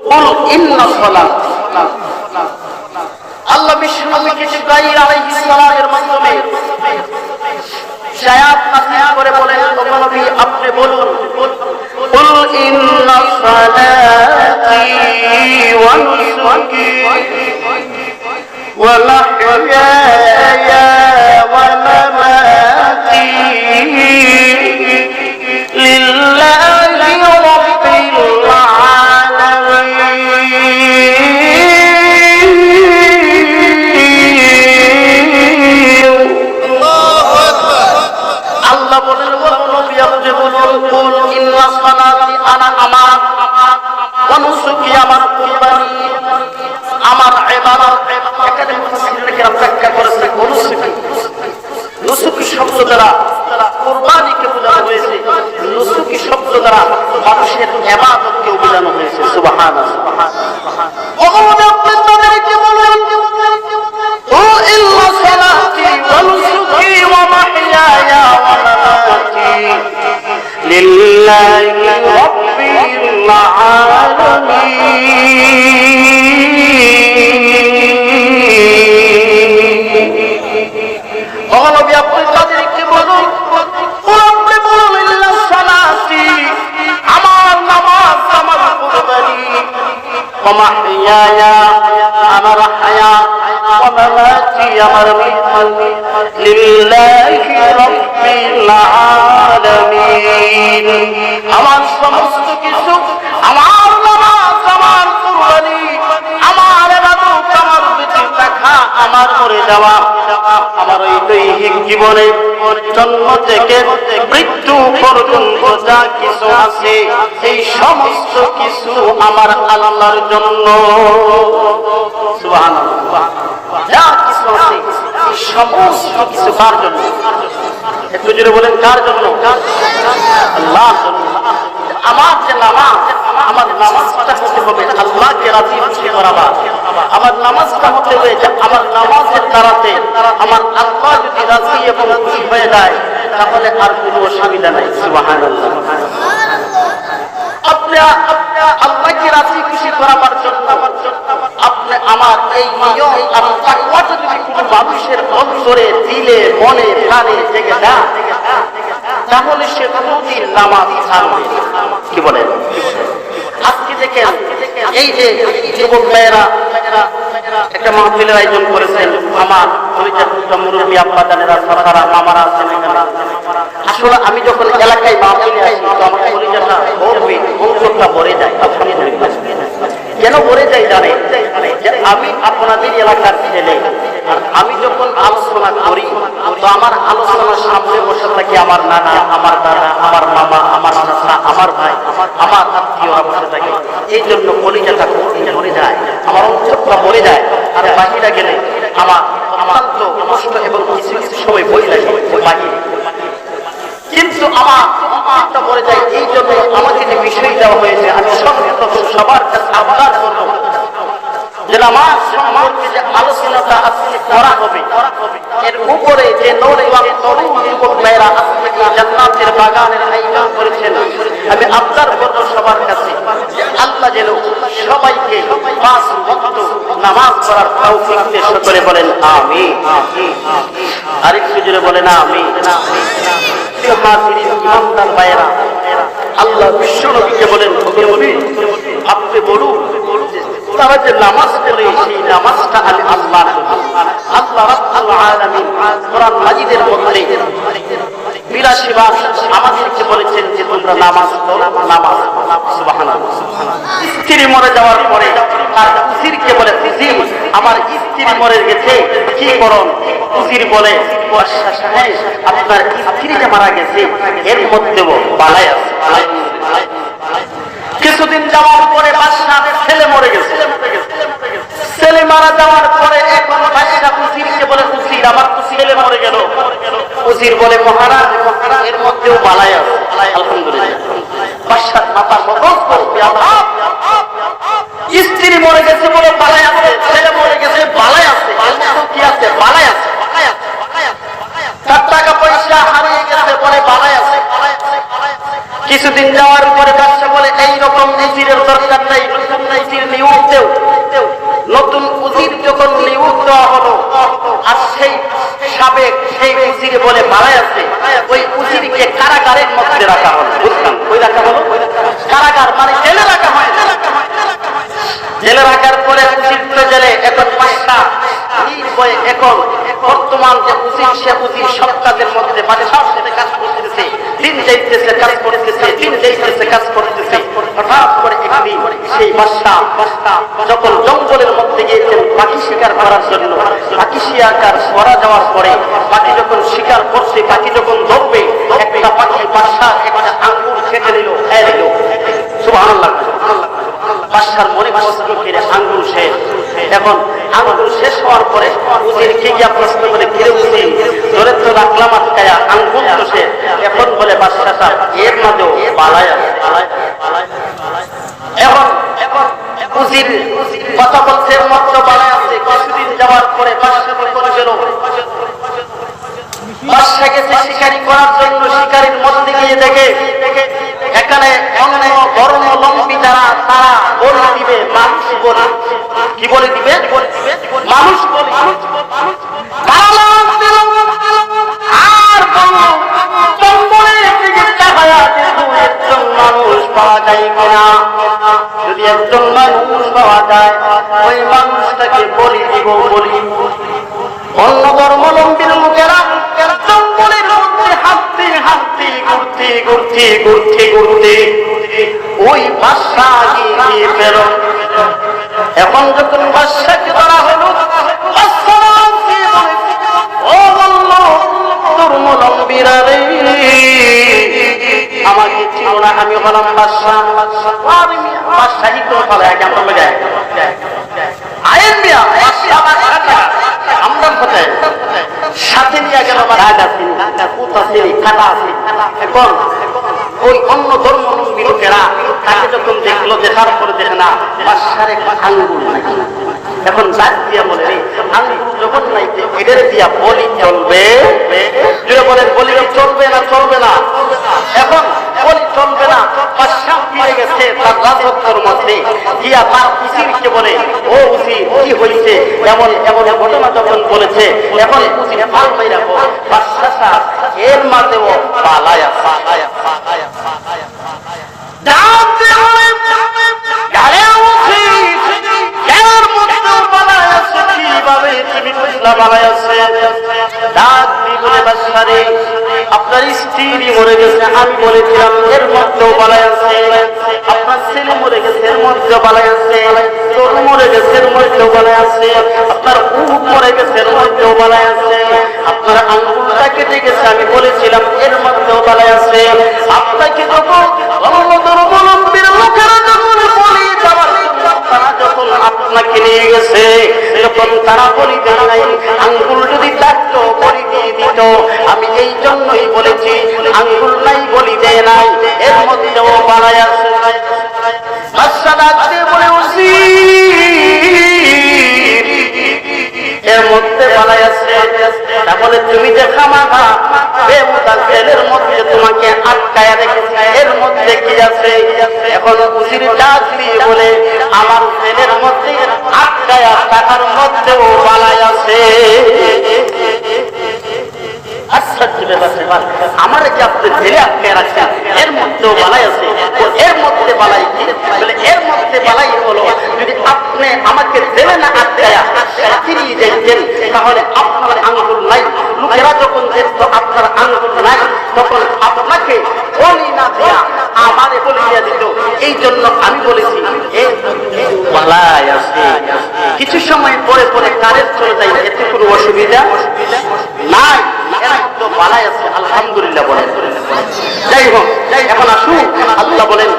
কুল ইন্না সালাত। আল্লাহ বিশ্বনবীকে জিবরাইল আলাইহিস সালামের মাধ্যমে আয়াত নাযিল করে বলেন, ও নবী আপনি বলুন, কুল ইন্না সালাতি ওয়া নুসুকি ওয়া মাহইয়ায়া ওয়া মামাতি লিল্লাহি রাব্বিল আমার ইবাদত। এখানে মুফাসসিরিন কেরাম ব্যাখ্যা করেছেন নুসুকি শব্দ দ্বারা কুরবানিকে বোঝানো হয়েছে, নুসুকি শব্দ দ্বারা মানুষের ইবাদতকে বোঝানো হয়েছে। সুবহানাল্লাহ। ওগো আপনি তাদেরকে বলুন, ও ইল্লা সালাতি ওয়া নুসুকি ওয়া মাহইয়ায়া ওয়া মামাতি লিল্লাহি রাব্বিল আমার হায়াত ওয়া মামাতি আমার মৃত্যু লিল্লাহি রাব্বিল আলামিন। আমার সমস্ত কিছু, আমার নামাজ, আমার কুরবানি, আমার ইবাদত, আমার বেঁচে থাকা, আমার মরে যাওয়া, আমার এই দৈহিক জীবনে জন্ম থেকে মৃত্যু পর্যন্ত যা কিছু আছে এই সমস্ত কিছু আমার আল্লাহর জন্য। সুবহানাল্লাহ। যা কিছু আছে এই সমস্ত কিছু কার জন্য? একটু জোরে বলেন, কার জন্য? আল্লাহর জন্য। আমার যে নামাজ, আমার নামাজটা হতে হবে আল্লাহকে রাজি খুশি করাবার। আমার নামাজটা হতে হবে যে আমার নামাজের দ্বারাতে আমার আল্লাহ যদি রাজি এবং খুশি হয়ে যায় তাহলে আর কোনো অসুবিধা নাই। সুবহানাল্লাহ। আপনি আল্লাহকে রাজি খুশি করাবার জন্য আপনি আমার এই নিয়ম আর তাকওয়াটা যদি কোনো মানুষের অন্তরে, দিলে, মনে, প্রাণে জেগে যায় তাহলে সে প্রতিদিন নামাজ ছাড়বে। কি বলেন? আজকে দেখেন এই যে যুবক ভাইয়েরা একটা মাহফিলের আয়োজন করেছেন, আমার পরিচয় মুরব্বী আব্বা জানেরা, সাসারা, মামারা আছেন এখানে। আসলে আমি যখন এলাকায় মাহফিলে আসি তো আমার পরিচয়টা অন্তরটা ভরে যায়। কেন ভরে যায় জানেন? যে আমি আপনাদের এলাকার ছেলে, আর আমি যখন আলোচনা করি তো আমার আলোচনার সামনে বসে থাকি আমার নানা, আমার দাদা, আমার মামা, আমার চাচা, আমার ভাই, আমার আত্মীয়রা বসে থাকে। এই জন্য কলিজাটা মরে যায়, আমার অন্তরটা মরে যায়। আর বাকিরা গেলে আমার অত্যন্ত কষ্ট এবং কিছু কিছু সময় বই লাগে বাকিরে। কিন্তু আমার অন্তরটা মরে যায়। এই জন্য আমাকে যে বিষয় দেওয়া হয়েছে আমি সবার কাছে আবদার করব যে নামাজ সম্পর্কে যে আলোচনাটা আজকে করা হবে এর উপরে যে নওজওয়ান তরুণ যুবক ভাইয়েরা আজকে জান্নাতের বাগানের আয়োজন করেছেন, আমি আবদার করব সবার কাছে আল্লাহ যেন সবাইকে 5 ওয়াক্ত নামাজ পড়ার তৌফিক দেন। সকলে বলেন আমিন। আরেকটু জোরে বলেন আমিন। ইমানদার ভাইয়েরা, আল্লাহ বিশ্বনবীকে বলেন, আপনি বলুন তারা যে নামাজ পড়ে সেই নামাজটা আমি আল্লাহর জন্য। আল্লাহ রাব্বুল আলামিন কোরআন মাজিদের মধ্যে 82 বার আমাদেরকে বলেছেন যে তোমরা নামাজ পড়ো, নামাজ। সুবহানাল্লাহ। স্ত্রী মরে যাওয়ার পরে আর স্ত্রীকে বলে, স্ত্রী আমার স্ত্রী মরে গেছে কি করুন? স্ত্রী বলে, আপনার স্ত্রী যে মারা গেছে এর মধ্যেও বালাই আছে। কিছুদিন যাওয়ার পরে বাদশার ছেলে মরে গেছে। ছেলে মারা যাওয়ার পরে এখন বাদশা উজিরকে বলে, উজির আমার তো ছেলে মরে গেল। উজির বলে, মহারাজ এর মধ্যেও বালাই আছে। আলহামদুলিল্লাহ। বাদশার মাথার মগজ করবে, স্ত্রী মরে গেছে বলে বালাই আছে, ছেলে মরে গেছে বালাই আছে, কি আছে? বালাই আছে। তার টাকা পয়সা হারিয়ে গেছে বলে বালাই আছে। কিছুদিন যাওয়ার পরে বাদশা বলে, এইরকম নতুন উজিরের দরকার নাই, নতুন উজির নিয়োগ দেও। নতুন উজির যখন নিয়োগ দেওয়া হলো, আর সেই সাবেক সেই উজিরে বলে মারায় আছে, ওই উজিরকে কারাগারের মধ্যে রাখা হলো। বুঝলাম, ওই রাখা হলো কারাগার, মানে জেলে রাখা হয়। জেলে রাখার পরে উজির তো জেলে, এখন বাদশা এখন বর্তমান যে উজির, সে উজির সব কাজের মধ্যে বাদশার সাথে কাজ করতেছে, দিন যাইতেছে কাজ করতেছে, দিন যাইতেছে কাজ করতেছে। হঠাৎ করে একদিন সেই বাদশা যখন জঙ্গলের মধ্যে গিয়েছেন পাখি শিকার করার জন্য, পাখি শিকার করা যাওয়ার পরে পাখি যখন শিকার করছে, পাখি যখন ধরবে, একটা পাখি বাদশা একটা আঙ্গুর কেটে নিল, নিল। সুবহানাল্লাহ। বাদশার মনে কষ্ট করে আঙ্গুর শেষ। এখন আঙ্গুর শেষ হওয়ার পরে উজির কি গিয়া প্রশ্ন করে, কিরে উজির, ধরে তো রাখলাম আটকায়া, আঙ্গুর তো শেষ। এখন বলে বাদশাটা এর মাঝেও পালায় আছে। এখন উজির কথা বলছে, এর মধ্যে পালায় আছে। কিছুদিন যাওয়ার পরে বাদশা বলে গেল, বাদশা গেছে শিকারি করার জন্য, শিকারির মধ্যে গিয়ে দেখে এখানে অন্য ধর্মলম্বী যারা, তারা বলে দিবে মানুষ বলে। কি বলে দিবে? মানুষ বলে। আর জঙ্গলের দিকে তাকায়া দেখো একজন মানুষ পাওয়া যায় কিনা। যদি একজন মানুষ পাওয়া যায়, ওই মানুষটাকে বলি দিব বলি। অন্য ধর্মলম্বীর লোকেরা জঙ্গলের মধ্যে হাঁটতে হাঁটতে ঘুরতে ঘুরতে ঘুরতে ঘুরতে ওই বাদশা গিয়ে পেল। এখন যখন বাদশাকে ধরা হলো, ও বলল ধর্মলম্বীরা রে, আমাকে ছিল না, আমি হলাম বাদশা। বাদশাহী তো ফলে আগে আমরা বোঝাই আইন দিয়া আমরা কোথায় সাথে নিয়ে গেল, আমার রাগ আছে, পুত আছে, কাটা আছে। এখন ওই অন্য ধর্মলম্বী লোকেরা তাকে যখন দেখলো, দেখার পরে দেখে না বাদশার একটা আঙ্গুল নাকি। এখন ডাক দিয়া বলে, আঙ্গুল যখন নাই এদের দিয়া বলি চলবে? বলেন বলি চলবে না, চলবে না। এখন বলি চলবে না। বাদশা ফিরে গেছে তার রাজত্বের মধ্যে, গিয়া তার উজিরকে বলে, ও উজির কি হয়েছে, এমন এমন ঘটনা যখন বলেছে, এখন উজির ফাল মাইরা বাদশা এর মাঝেও পালায়া পালায়া পালায়া পালায়া আপনার স্ত্রী মরে গেছে, আমি বলেছিলাম এর মধ্যেও বালাই আছে। আপনার ছেলে মরে গেছে, এর মধ্যেও বালাই আছে। তোর মরে গেছে, এর মধ্যেও বালাই আছে। আপনার উট মরে গেছে, এর মধ্যেও বালাই আছে। আপনার আঙ্গুলটা কেটে গেছে, আমি বলেছিলাম এর মধ্যেও বালাই আছে। আপনাকে যখন ধর্মলম্বীর লোকেরা যখন বলি যাওয়ার, তারা যখন আপনাকে নিয়ে গেছে, যখন তারা বলি দেয় নাই, আঙ্গুল যদি থাকতো বলি দিয়ে দিত। আমি এই জন্যই বলেছি আঙ্গুল নাই বলি দেয় নাই, এর মধ্যেও বাড়াই আছে। বাদশা ডাকতে বলে, এর মধ্যে বালাই আছে, তাহলে তুমি যে খামাখা বেহুদার জেলের মধ্যে তোমাকে আটকায়া রেখেছে, এর মধ্যে কি আছে? এখন উজির ডাক দিয়ে বলে, আমার জেলের মধ্যে আটকায়া টাকার মধ্যেও বালাই আছে। আমার কি আপনি জেলে আটকে রাখছেন, এর মধ্যেও বালাই আছে। এর মধ্যে বালাই কি? এর মধ্যে বালাই হলো, যদি আপনি আমাকে জেলে না আটকায়া ফিরিয়ে যাইতেন, তাহলে আপনার আঙ্গুল নাই। লোকেরা যখন দেখতো আপনার আঙ্গুল নাই, তখন আপনাকে বলি না দেয়া আমারে বলি দিয়া দিত। এই জন্য আমি বলেছি এর বালাই আছে। কিছু সময় পরে পরে কারেন্ট চলে যায়, এতে কোনো অসুবিধা নাই, এর মধ্যে বালাই আছে। আলহামদুলিল্লাহ বলেন। যাই হোক, এখন আসুন, আল্লাহ বলেন,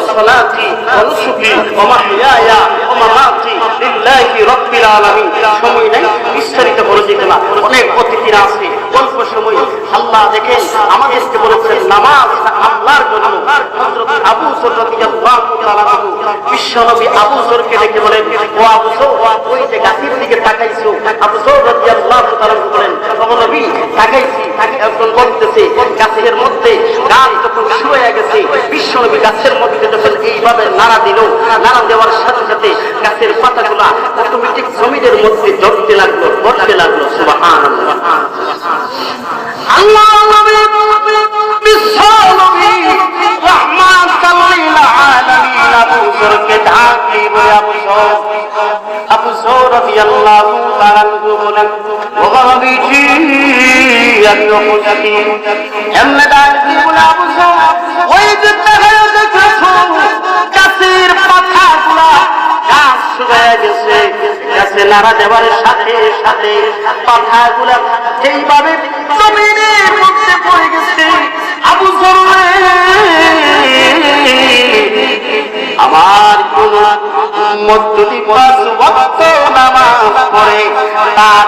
সালাতি ওয়া নুসুকি ওয়া মাহইয়ায়া ওয়া মামাতি লিল্লাহি রাব্বিল আলামিন। সময় নাই, বিস্তারিত বলে দিতে না, অনেক অতিথিরা আছে, অল্প সময়। আল্লাহ দেখেন আমাদেরকে বলেছেন নামাজ আল্লাহর জন্য, হযরত আবু যর রাদিয়াল্লাহু তাআলা বিশ্বনবী আবু যরকে ডেকে বলেন, ও আবু যর, ওই যে গাছের দিকে তাকাইছো। আবু যর রাদিয়াল্লাহু তাআলা বলেন, ও নবী তাকাইছি। একজন বলতেছে গাছের মধ্যে গাছ যখন শুয়ে গেছে, বিশ্বনবী গাছের মধ্যে যখন এইভাবে নাড়া দিল, নাড়া দেওয়ার সাথে সাথে গাছের পাতাগুলা অটোমেটিক জমিনের মধ্যে জড়তে লাগলো, গড়তে লাগলো। সুবহানাল্লাহ। আল্লাহ নবী বিশ্বনবী রাহমাতাল লিল আলামিন আবু যরকে ডাক দিয়ে বলে, আবু যর রাদিয়াল্লাহু তাআলা বলেন, ও নবীজি আমি উপস্থিত। এমনি ডাক দিয়ে বলে, আবু যর ওই যে দেখছো গাছের পাতাগুলা গাছ শুকিয়ে গেছে, গাছে নাড়া দেওয়ার সাথে সাথে পাতাগুলা যেইভাবে জমিনের মধ্যে পড়ে গেছে, আবু যর আমার কোন মধ্যে 5 ওয়াক্ত নামাজ পড়ে তার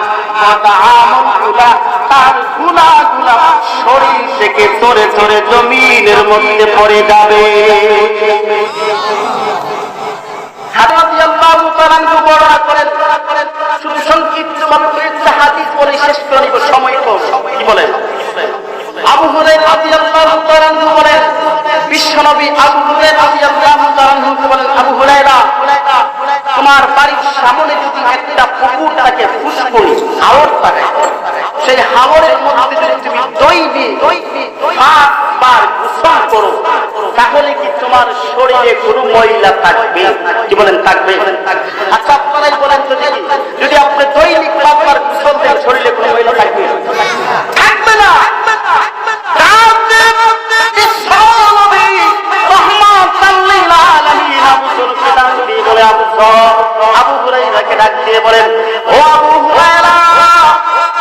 আমলগুলা, তার গুনাহগুলা শরীর থেকে চরে চরে জমিনের মধ্যে পড়ে যাবে। রাদিয়াল্লাহু তাআলা বর্ণনা করেন, শুধু সংক্ষিপ্ত ভাবে একটা হাদিস বলে শেষ করিব, সময় কম। কি বলেন? আবু হুরায়রা রাদিয়াল্লাহু তাআলা বলেন, বিশ্বনবী আবু হুরায়রা রাদিয়াল্লাহু তাআলা বলেন, আবু হুরায়রা তোমার বাড়ির সামনে যদি একটা পুকুর থাকে, পুষ্করী হাওর থাকে, সেই হাওরের মধ্যে যদি তুমি দৈনিক 5 বার গোসল করো, তাহলে কি তোমার শরীরে কোনো ময়লা থাকবে? কি বলেন? থাকবে। আচ্ছা আপনারাই বলেন তো দেখি, যদি আপনি দৈনিক 5 বার গোসল দেন, শরীরে কোনো ময়লা থাকবে? থাকবে না। আবু হুরায়রাকে ডাক দিয়ে বলেন, ও আবু হুরায়রা,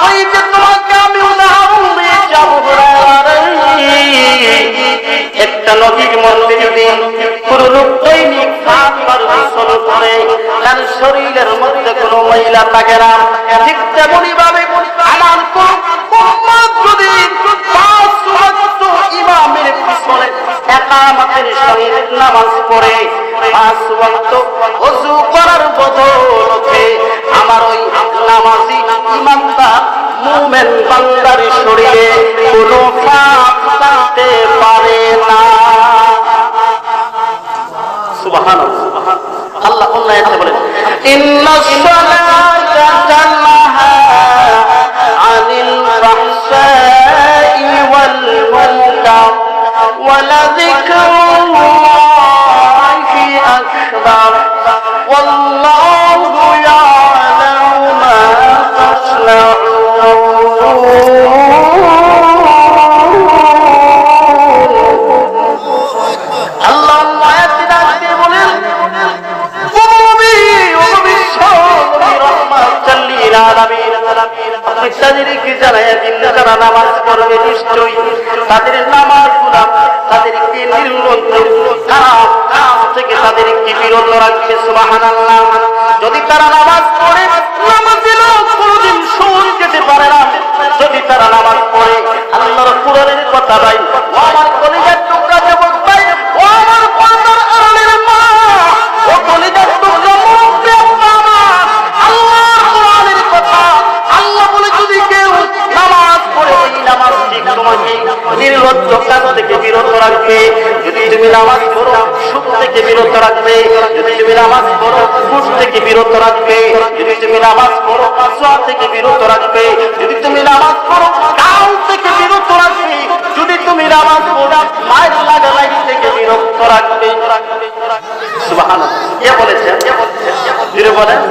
ওই যে তোমাকে আমি উদাহরণ দিয়েছি আবু হুরায়রা, একটা নদীর মধ্যে যদি কোন লোক দৈনিক 5 বার গোসল করে, তার শরীরের মধ্যে কোনো ময়লা থাকে না। ঠিক তেমনি ভাবে আমার কোন উম্মত যদি 5 ওয়াক্ত ইমামের পিছনে ইকামতের সঙ্গে নামাজ পড়ে, 5 ওয়াক্ত ওযু করার বদলতে আমার ওই নামাজি ইমানদার মুমিন বান্দার শরীরে কোনো পাপ থাকতে পারে না। সুবহানাল্লাহ। আল্লাহ অন্য আয়াতে বলেন, ইন্নাস সালাতা তানহা আনিল ফাহশাই ওয়াল মুনকার ওয়া লাযিকরুল্লাহি আকবার ওয়াল্লাহু ইয়ালামু মা তাসনাউন। আল্লাহ আয়াতে ডাকতে বলেন, ও নবী, ও বিশ্বনবী রাহমাতাল লিল আলামিন, আপনি তাদেরকে জানাইয়া দিন, যারা নামাজ পড়বে নিশ্চয়ই তাদের নামাজগুলো তাদেরকে নির্লজ্জ খারাপ কাজ থেকে তাদেরকে বিরত রাখবে। সুবহানাল্লাহ। যদি তারা নামাজ পড়ে, নামাজে লোক কোনদিন সুদ যেতে পারে না। যদি তারা নামাজ পড়ে, আল্লাহর কুরআনের কথা ভাই, ও আমার কলিজার টুকরা যুবক ভাই, ও আমার পর্দার আড়ালের মা, ও কলিজার টুকরা মুরব্বি আব্বা আমার, আল্লাহর কুরআনের কথা আল্লাহ বলে, যদি কেউ নামাজ পড়ে, ওই নামাজ ঠিক তোমাকে নির্লজ্জ কাজ থেকে বিরত রাখবে। যদি তুমি নামাজ পড়ো, সুদ থেকে বিরত রাখবে। যদি তুমি নামাজ পড়ো, ঘুষ থেকে বিরত রাখবে। যদি তুমি নামাজ পড়ো, জুয়া থেকে বিরত রাখবে। যদি তুমি নামাজ পড়ো, কাল থেকে বিরত রাখবে। যদি তুমি নামাজ পড়ো, মায়ের লাগালাই থেকে বিরত রাখবে। সুবহানাল্লাহ। কে বলেছেন? জোরে বলেন,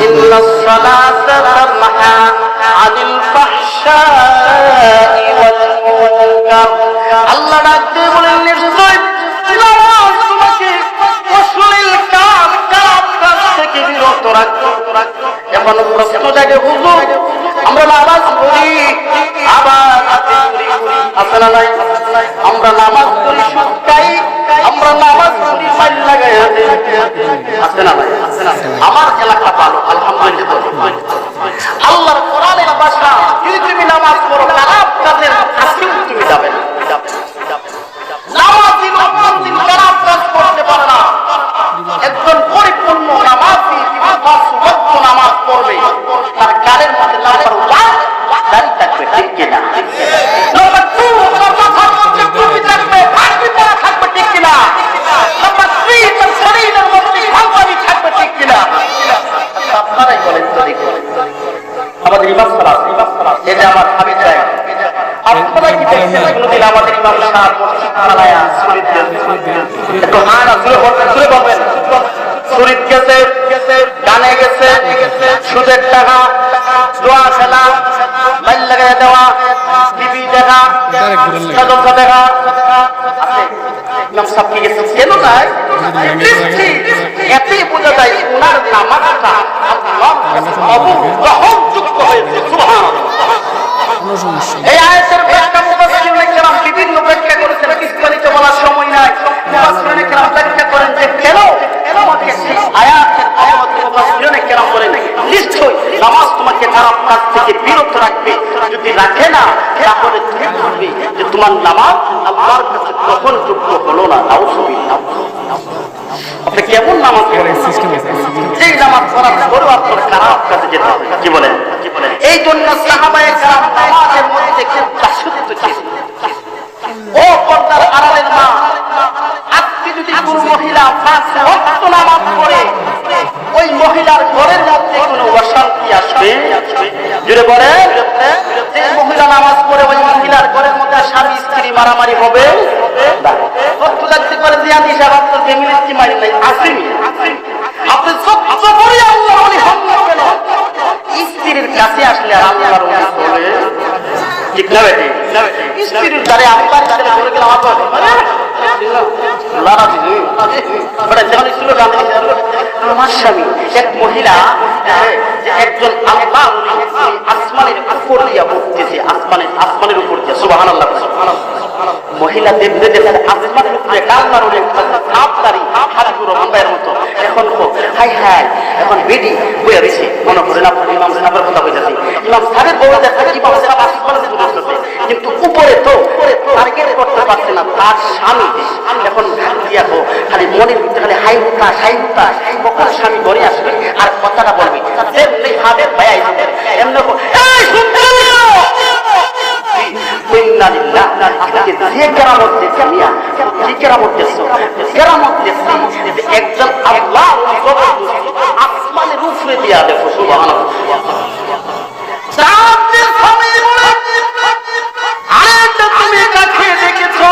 ইন্নাস সালাতা তানহা আনিল ফাহশাই ওয়াল মুনকার। আল্লাহ ডাকতে বলেন, নিশ্চয় নামাজ তোমাকে অশ্লীল কাজ, খারাপ কাজ থেকে বিরত রাখবে। এখন প্রশ্ন জাগে, হুজুর আমরা নামাজ পড়ি, আবার আছে না নাই? আমরা নামাজ পড়ি সুদ খাই, আমরা নামাজ পড়ি মাইল লাগাই, আছে না নাই? আমার এলাকা ভালো আলহামদুলিল্লাহ। আল্লাহর কোরআনের ভাষা, যদি তুমি নামাজ পড়ো, খারাপ কাজের কাছেও তুমি যাবে না। সালাত এটা আমার হাবিব জায়গা। আপনারা কি দেখছেন কোনদিন আমাদের ইমাম সাহেব মসজিদ চালায়া সুরিত একটু হানা জুড়ে বলবেন সুরিত গেছে, গানে গেছে, সুদের টাকা, জোয়া খেলা, মাইল লাগাই দেওয়া, টিভি দেখা, জলসা দেখা আছে। ইমাম সাহেব কি গেছে কেন নাই? এতেই বোঝা যায় ওনার নামাজটা আল্লাহর গ্রহণযোগ্য হয়েছে। সুবহানাল্লাহ। এই আয়াতের ব্যাখ্যা মুফাসসিরিনে কেরাম বিভিন্ন ব্যাখ্যা করেছেন, বিস্তারিত বলার সময় নাই। মুফাসসিরিনে কেরাম ব্যাখ্যা করেন যে কেন তোমাকে এই আয়াতের আয়াত মুফাসসিরিনে কেরাম বলেন নিশ্চয়ই নামাজ তোমাকে খারাপ কাজ থেকে বিরত রাখবে, যদি রাখে না তাহলে তুমি বুঝবে যে তোমার নামাজ আল্লাহর কাছে গ্রহণযোগ্য হলো না। নাউযুবিল্লাহ। আপনি কেমন নামাজ পড়েন? যেই নামাজ পড়ার পরেও আপনার খারাপ কাজে যেতে হবে। কি বলেন? এই জন্য সাহাবায়ে কেরাম নামাজের মধ্যে খুব দাসত্ব ছিল। ও পর্দার আড়ালের মা, আজকে যদি কোনো মহিলা 5 ওয়াক্ত নামাজ পড়ে ওই মহিলার ঘরের মধ্যে কোনো অশান্তি আসবে? জুড়ে বলেন, যে মহিলা নামাজ পড়ে ওই মহিলার ঘরের মধ্যে স্বামী স্ত্রী মারামারি হবে না। কত লাগতে পারে যে আমি সাহেব আপনার ফ্যামিলির কি মারি নাই আসেনি? আপনি সব করে আল্লাহ বলি হক কেন? স্ত্রীর কাছে আসলে আল্লাহর ওলি বলে ঠিক না বেটি? স্ত্রীর দ্বারে আল্লাহর কাছে চলে গেলাম আমার স্বামী এক মহিলা একজন আল্লাহ আসমানের উপর দিয়া উঠতেছে, আসমানের উপর দিয়া। সুবহানাল্লাহ। মহিলা দেখতে দেখতে আসমানের উপরে আল্লাহর ওলি সাপদারি হাবিবুর রহমানের মতো এখন হাই হাই এখন বেটি বইয়া রয়েছে। মনে করেন আপনার ইমাম সাহেবের কথা বলতেছি, ইমাম সাহেবের বড় দেখা ইমাম সাহেব আসমানে উঠতেছে, কিন্তু উপরে তো টার্গেট করতে পারছে না তার স্বামী। এখন দিয়া খালি মনের ভিতরে খালি হাই হুতাশ কখন স্বামী ঘরে আসবে আর কথাটা বলবে যেমনি ভাবে ভাইয়া এমনি একজন আল্লাহ আসমানের উপরে দিয়া দেখো। সুবহানাল্লাহ। তুমি কাছে দেখেছো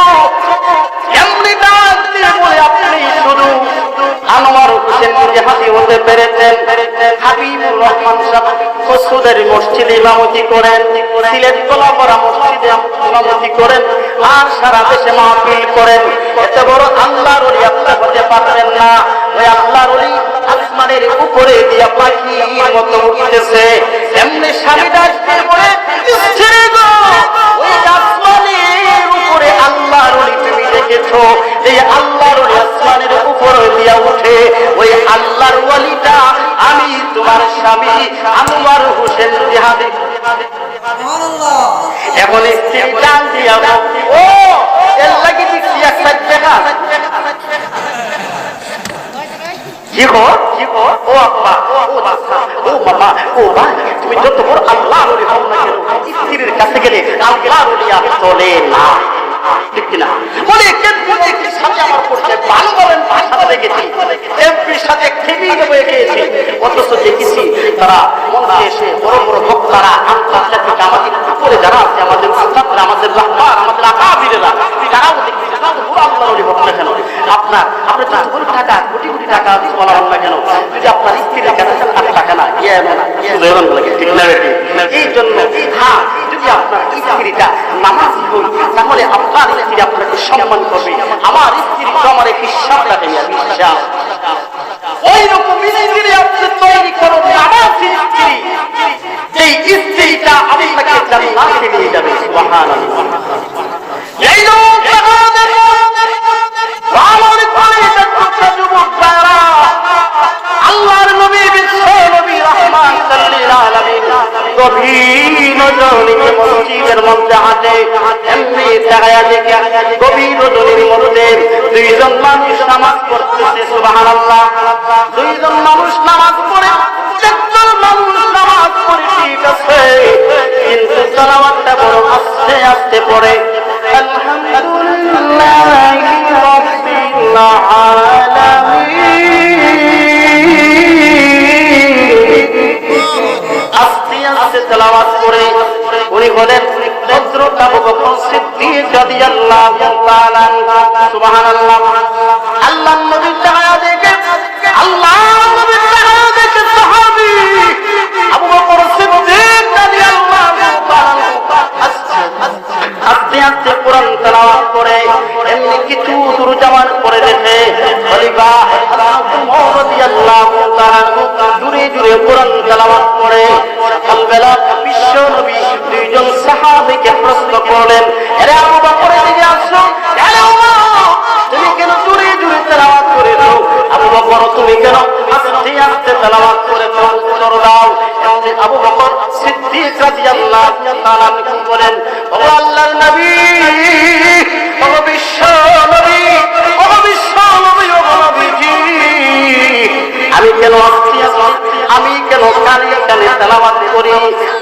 এমনি ডাক দিয়ে বলে আপনি শুধু আনোয়ার হোসেন জিহাদি হতে পেরেছেন। হাবিবুর রহমান সাহেব কসুদের মসজিদে ইমামতি করেন, সিলেট কলাপাড়া মসজিদে ইমামতি করেন, আর সারা দেশে মাহফিল করেন। এত বড় আল্লাহর ওলি আপনি হতে পারবেন না। ওই আল্লাহর ওলি আসমানের উপরে দিয়া পাখির মতো উঠতেছে, এমনি স্বামী ডাক দিয়ে বলে স্ত্রী গো ওই আসমানের উপরে আল্লাহর ওলি তুমি দেখেছো? এই আল্লাহর ওলি আসমানের উপরে দিয়া উঠে, ওই আল্লাহর ওলিটা আমি তোমার স্বামী আনোয়ার হোসেন জিহাদি। এখন স্ত্রী ডাক দিয়া ও এর লাগি দেখছি একটা দেখা ও আব্বা ও বাচ্চা ও মামা ও ভাই, তুমি যত বড় আল্লাহর ওলি হও না কেন স্ত্রীর কাছে গেলে আল্লাহর ওলি আর চলে না। ঠিক না? বলে একটি সাথে আমার পরিচয় ভালো বলেন, ভাষা দেখেছি এমপির সাথে খেবি হয়ে গিয়েছি, অথচ দেখেছি তারা মঞ্চে এসে বড় বড় বক্তারা আন্তর্জাতিক আমাদের উপরে যারা আছে, আমাদের উস্তাদরা, আমাদের রাহবার, আমাদের আকাবিরেরা, তারাও দেখছি আল্লাহর ওলি বক্তা কেন? আপনার যত বড় টাকা কোটি কোটি টাকা বলার না কেন, যদি আপনার স্ত্রীর কাছে টাকা না গিয়ে ঠিক না? এই জন্য হ্যাঁ, যদি আপনার স্ত্রীটা নামাজি হই তাহলে আপনার স্ত্রী আপনাকে সম্মান করবে। আমার স্ত্রী তো আমার বিশ্বাস রাখে, বিশ্বাস ওই রকম স্ত্রী আপনি তৈরি করুন, নামাজি স্ত্রী, এই স্ত্রীটা আপনাকে জান্নাতে নিয়ে যাবে। সুবহানাল্লাহ। এই লোক আল্লাহর নবী বিশ্ব নবী রাহমাতুল লিল আলামিন গভীর রজনীতে মসজিদের মধ্যে হাঁটে, এমনি দেখা দেখে গভীর রজনীর মধ্যে দুইজন মানুষ নামাজ পড়তেছে। সুবহানাল্লাহ। দুইজন মানুষ নামাজ পড়ে, একজন মানুষ নামাজ পড়ে ঠিক আছে, কিন্তু সালাওয়াতটা বড় আস্তে আস্তে পড়ে। আলহামদুলিল্লাহি রাব্বিল আলামিন আস্তে আস্তে তেলাওয়াত তাআলা সুবহানাল্লাহ। আল্লাহ নবী তাআলা দেখে আল্লাহ নবী তাআলা দেখে সাহাবী আবু বকর সিদ্দিক রাদিয়াল্লাহু তাআলা আস্তে আস্তে কোরআন তেলাওয়াত করে এমনি কিছু দূর যাওয়ার পরে দেখে খলিফা হযরত ওমর রাদিয়াল্লাহু তাআলা জোরে জোরে কোরআন তেলাওয়াত করে। সকালবেলা বিশ্ব নবী দুইজন সাহাবীকে প্রশ্ন করলেন, আরে আবু বকর এদিকে আসো, আরে ওমর তুমি কেন জোরে জোরে তেলাওয়াত করেছো? আবু বকর তুমি কেন আস্তে আস্তে তেলাওয়াত করেছো? উত্তর দাও। আবু বকর সিদ্দিক রাদিয়াল্লাহু তাআলা বলেন, ও আল্লাহর নবী, ও বিশ্ব নবী, ও বিশ্ব নবী, ও নবীজি, আমি কেন আমি কেন কানে কানে তেলাওয়াত করি?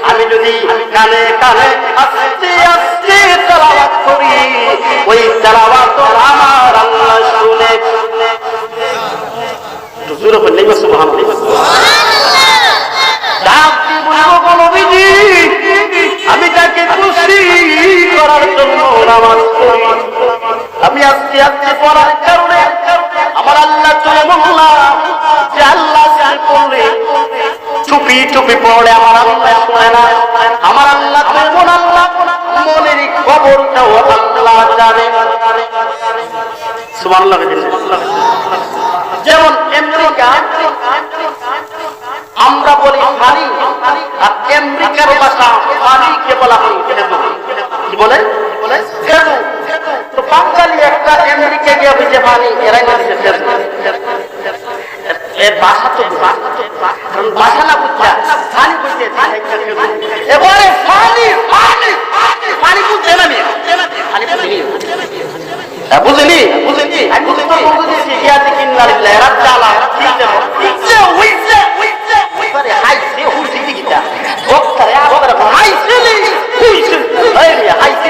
আমি যদি কানে কানে আস্তে আস্তে তেলাওয়াত করি, ওই তেলাওয়াত আমার আল্লাহ শুনে। জোরে বলেন সুবহানাল্লাহ। আমি তাকে খুশি করার জন্য নামাজ পড়ি। আমি আস্তে আস্তে পড়ার কারণে আমার আল্লাহ চলে বললাম যে আল্লাহ পড়লে চুপি চুপি পড়লে আমার আল্লাহ শোনে না। আমার আল্লাহ কেমন আল্লাহ, মনের খবরটাও আল্লাহ জানে। সুবহানাল্লাহ। যেমন আমেরিকা, আমরা বলি ফানি, আর আমেরিকার ভাষা ফানিকে বলা হয় কি বলে? তো বাঙালি একটা আমেরিকা গিয়ে বুঝে ফানি, এরাই বলছে এর ভাষা তো ভাষা না বুঝছে ফানি বুঝতে এবারে ফানি ফানি ফানি বুঝছে না ফানি বুঝলি বুঝলি আমি তো বুঝেছি ইয়াতে কিন্নালিল্লাহ এরা চালা ঠিক আছে হইছে হইছে আরে হাইছে হুজি দিটা বক্তারে আবার হাইছে হইছে এই হাইছে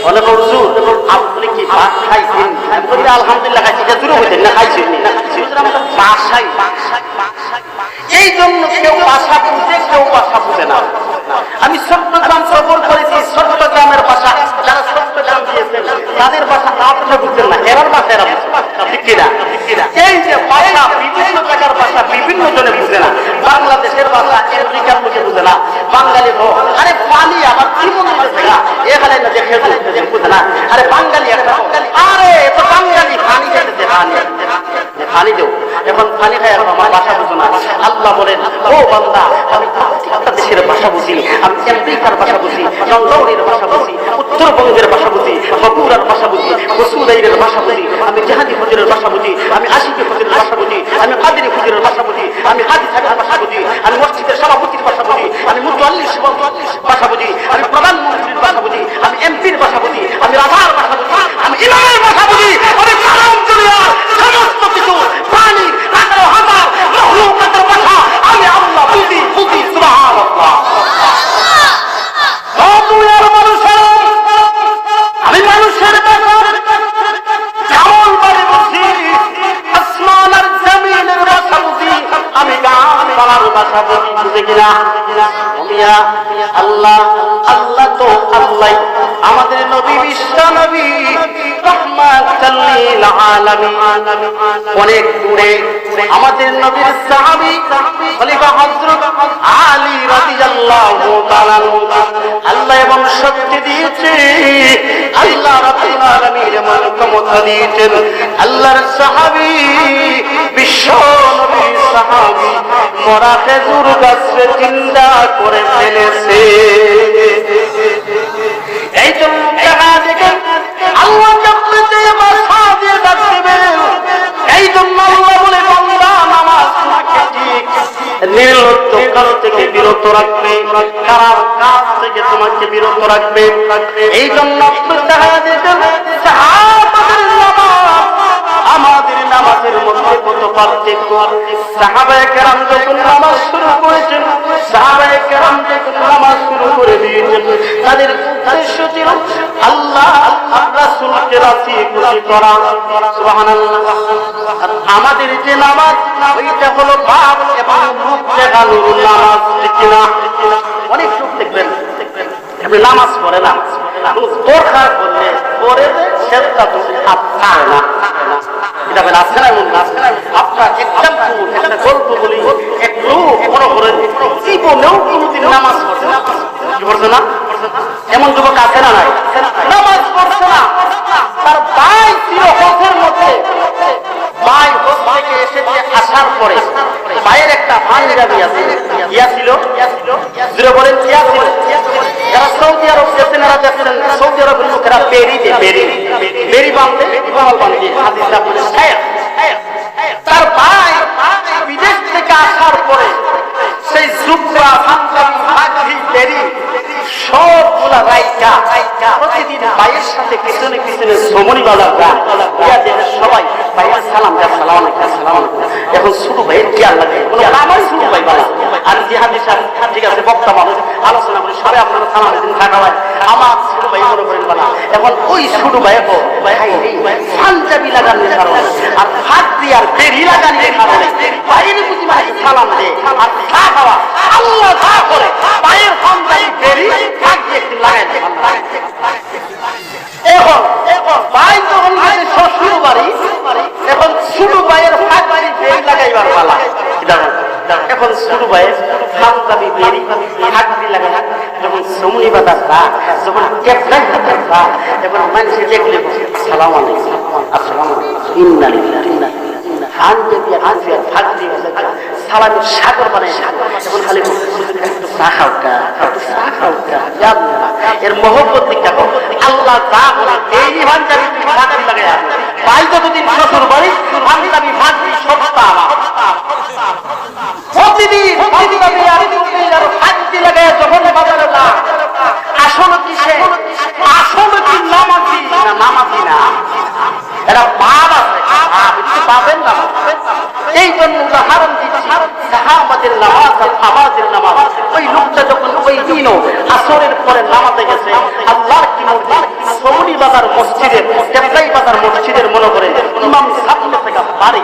অনেক হুজুর আপনি কি ভাত খাইছেন? আমি বলি আলহামদুলিল্লাহ খাইছি। এটা জুড়ে হইতেন না খাইছেন না ভাষাই। এই জন্য কেউ ভাষা বুঝে, কেউ ভাষা বুঝে না। আমি চট্টগ্রাম সফর করেছি, চট্টগ্রামের ভাষা যারা চট্টগ্রাম দিয়েছেন তাদের ভাষা আপনি বুঝছেন না, এরার ভাষা এরা ঠিক কিনা? এই যে ভাষা বিভিন্ন জায়গার ভাষা বিভিন্ন জনে বুঝে না। বাংলাদেশের ভাষা আমেরিকার লোকে বুঝে না, বাঙালি আরে পানি আমার কি মনে হচ্ছে না এখানে না যে খেতে বুঝে না। আরে বাঙালি একটা আরে তো বাঙালি পানি খেতে পানি দেও, এখন পানি খাই আমার ভাষা বুঝো না। আল্লাহ বলেন, ও বান্দা আমি প্রত্যেকটা দেশের ভাষা বুঝি, আমি আমেরিকার ভাষা বুঝি, লন্ডনের ভাষা বুঝি, উত্তরবঙ্গের ভাষা বুঝি, বগুড়ার ভাষা বুঝি, বসুদাইরের ভাষা বুঝি, আমি জাহাদি হুজুরের ভাষা বুঝি, আমি আশিকি হুজুরের ভাষা বুঝি, আমি কাদেরি হুজুরের ভাষা বুঝি, আমি হাজি সাহেবের ভাষা বুঝি, আমি মসজিদের সভাপতির ভাষা বুঝি, আমি মুতাল্লিস ভাষা বুঝি, আমি প্রধানমন্ত্রীর ভাষা বুঝি, আমি এমপির ভাষা বুঝি, আমি রাজার ভাষা বুঝি, আমি ইমামের ভাষা বুঝি, আমি কালাম দুনিয়ার সমস্ত কিছু প্রাণী হাজার হাজার মাখলুকাতের ভাষা আমি আল্লাহ বুঝি বুঝি। সুবহানাল্লাহ। আমি মানুষের কেমন ভাবে বুঝি, আসমান আর জমিনের ভাষা বুঝি, আমি গাছপালার ভাষা বুঝি, বুঝে কিনা? আল্লাহ আল্লাহ তো আল্লাহ, আমাদের নবী বিশ্ব নবী রাহমাতাল লিল আলামিন। অনেক দূরে আমাদের নবীর সাহাবী খলিফা হযরত আলী রাদিয়াল্লাহু তাআলা আল্লাহ এবং শক্তি দিয়েছে, আল্লাহ রাব্বুল আলামিন এমন ক্ষমতা দিয়েছেন। আল্লাহর সাহাবী বিশ্ব নবীর সাহাবী মরা খেজুর গাছকে জিন্দা করে ফেলেছে। এই জন্য দেখা দেখেন আল্লাহ জান্নাতে মাসাজে ডাকবেন। এই জন্য আল্লাহ বলে বান্দা নামাজ তোমাকে ঠিক নির্লজ্জ কাজ থেকে বিরত রাখবে, খারাপ কাজ থেকে তোমাকে বিরত রাখবে। এই জন্য দেখা দেখেন সাহাবাদের নামাজ আমাদের নামাজের মধ্যে কত পার্থক্য। সাহাবায়ে কেরাম যখন নামাজ শুরু করেছেন, সাহাবায়ে কেরাম যখন নামাজ শুরু করে দিয়েছেন, তাদের উদ্দেশ্য ছিল আল্লাহ রাসূলকে রাজি খুশি করা। সুবহানাল্লাহ। আমাদের যে নামাজ ওইটা হলো ভাব এবং রূপ দেখানোর নামাজ, ঠিক না? অনেক লোক দেখবেন আপনি নামাজ পড়ে না বোরখা করলে পরে সেটা তুমি হাত ছাড়ে না, এটা বলে আছে না এমন আপনার এক্সাম্পল একটা গল্প বলি একটু মনে করেন জীবনেও কোনোদিন নামাজ পড়ছে না, কি পড়ছে না এমন যুবক আছে না নাই নামাজ পড়ছে না, তার ভাই ছিল হজের মধ্যে, ভাই হজ থেকে এসেছে আসার পরে ভাইয়ের একটা পাঞ্জাবি আছে ইয়া ছিল জুড়ে বলেন ইয়া ছিল, যারা সৌদি আরব গেছেন এরা দেখছেন সৌদি আরবের লোকেরা বেরি বাঁধতে বিমল বাঁধতে হাদিসটা বলে তার ভাই বিদেশ থেকে আসার পরে সেই জুব্বা পাঞ্জাবি বেরি সবগুলা রাইকা প্রতিদিন ভাইয়ের সাথে পিছনে পিছনে সমনি বাজার সবাই ভাইয়ের সালাম দেয়, সালাম আলাইকুম সালাম আলাইকুম। এখন ছোট ভাইয়ের খেয়াল লাগে আমার ছোট ভাই বলা আর যে হাদিস ঠিক আছে বক্তা মানুষ আলোচনা করি সবাই আপনারা সালাম দিন থাকা হয় আমার ছোট ভাই মনে করেন বলা। এখন ওই ছোট ভাই পাঞ্জাবি লাগানোর কারণে আর হাত দিয়ে আর বেরি লাগানোর কারণে ভাইয়ের বুঝি ভাই সালাম দেয় আর চা খাওয়া আল্লাহ চা করে ভাইয়ের পাঞ্জাবি বেরি এখন ভাই যখন শ্বশুর বাড়ি এখন ছোট ভাইয়ের হাত বাড়ি বেরি লাগাইবার পালা, এখন ছোট ভাইয়ের পাঞ্জাবি বেরি হাত দিয়ে লাগানো যখন সমনি বাজার যখন এখন মানুষের দেখলে সালাম আলাইকুম আসসালামু আলাইকুম ইন্না লিল্লাহি ওয়া ইন্না ইলাইহি সালামের সাগর বানায় এখন খালি এর মহব্বত দিকটা আল্লাহ যা বলে এই পাঞ্জাবি তুমি পাঞ্জাবি লাগাই ভাই যতদিন শ্বশুর বাড়ি পাঞ্জাবি ভাগি সবটা প্রতিদিন পাঞ্জাবি আর ভাগি লাগাই যখন বাজারে না আসল কিসে আসল কি নামাজি না নামাজি না এরা ভাব আছে পাবেন না। এই জন্য উদাহরণ দিচ্ছি সাহাবাদের নামাজ আর আমাদের নামাজ, ওই লোকটা যখন ওই দিনও আসরের পরে নামাজে গেছে আল্লাহর কি মসজিদ সৌনি বাজার মসজিদের কেবলাই বাজার মসজিদের মনে করে ইমাম সাহেব থেকে বাড়ি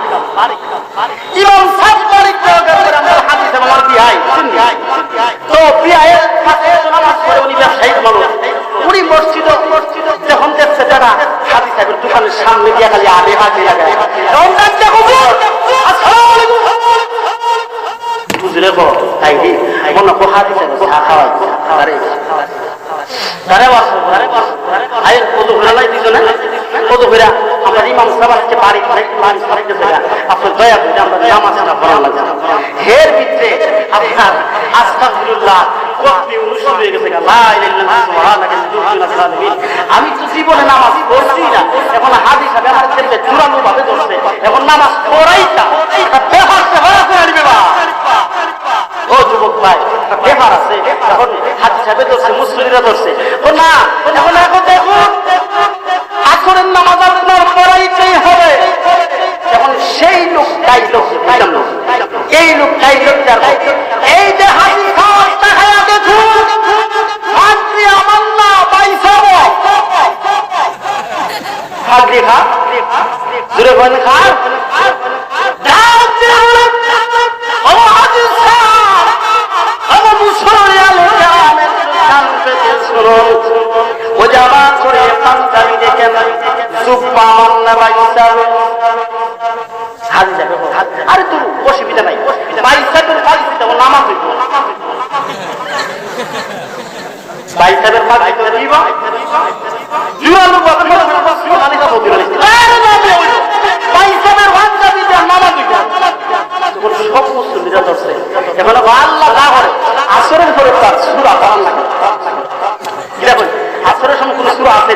ইমাম সাহেব বাড়ি করে আমরা হাদিসে আমার বিয়াই তো বিয়ায়ের সাথে নামাজ পড়ে উনি ব্যবসায়িক মানুষ, উনি মসজিদ যখন দেখছে তারা হাদি সাহেবের দোকানের সামনে দিয়ে খালি আগে হাতে লাগায় বুঝলে গো তাই মনে কো হাদি সাহেব চা খাওয়াই তারে আয়ের কত ঘোরা লাই দিছ না কত ঘোরা আমরা ইমাম সাহেব আজকে বাড়ি আপনার দয়া করে আমরা নামাজটা পড়া লাগছে এর ভিতরে আপনার আস্তাগফিরুল্লাহ আমি তো জীবনে নামাজ পড়ছি না, এখন হাদিস আমার ছেলে চূড়ান্ত ভাবে ধরছে এখন নামাজ পড়াইটা ও যুবক ভাই ব্যাপার আছে এখন হাদিস সাহেব ধরছে মুসলিমরা ধরছে ও না এখন এখন দেখুন আসরের নামাজ আপনার পড়াইতেই হবে। এখন সেই লোকটাই লোক এই লোকটাই লোক এই যে হাদিস আরে তোর অসুবিধা নাই বাইসাবের নামাজ হইব বাইসাবের সব মুসলিমরা ধরছে এখন আল্লাহ না করে আসরের পরে তার সূরা পড়ার লাগে দেখুন আসরের সময় কোন সূরা আছে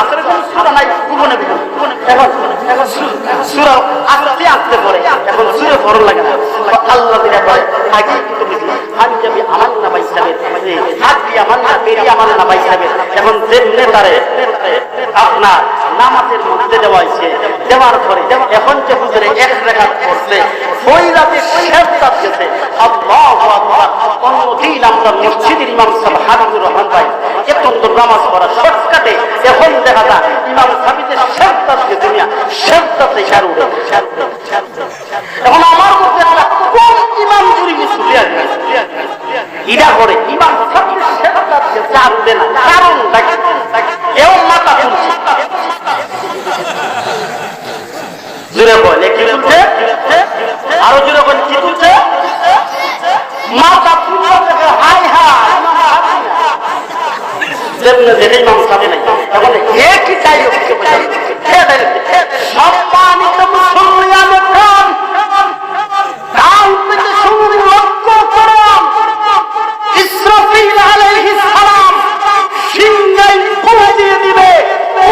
আসরের সময় সূরা নাই জীবনে এখন এখন সূরা আস্তে আস্তে পড়ে এখন সূরা পড়ার লাগে না আল্লাহ দিরা বলে আগে তুমি পাঞ্জাবি আমার না বাইসাবের হাত দিয়ে আমার না বেরিয়ে আমার না বাইসাবের এখন যেমনে তারে আপনার নামাজের মধ্যে দেওয়া হয়েছে দেওয়ার পরে এখন যে হুজুরে এক রাকাত পড়ছে ওই রাতে শেষ রাত গেছে আল্লাহু আকবার অন্যদিন আমরা মসজিদের ইমাম সাহেব হাবিবুর রহমান ভাই এত নামাজ পড়া শর্টকাটে এখন দেখা যায় ইমাম সাহেবের শেষ রাত গেছে না শেষ রাতে চারু এখন আমার মধ্যে কোন ইমাম জুরি মিসুলিয়া ইডা করে ইমাম সাহেবের শেষ রাত গেছে চারু জোরে বলে কি তুলছে? আরো জোরে বলে কি তুলছে? মাথা তুলে দেখে হাই হাই যেটাই মানুষ থাকে না তখন একই চাই সম্মানিত মুসলমান লক্ষ্য করুন ইসরাফিল আলাইহিস সালাম সিংহাই ফুঁ দিয়ে দিবে,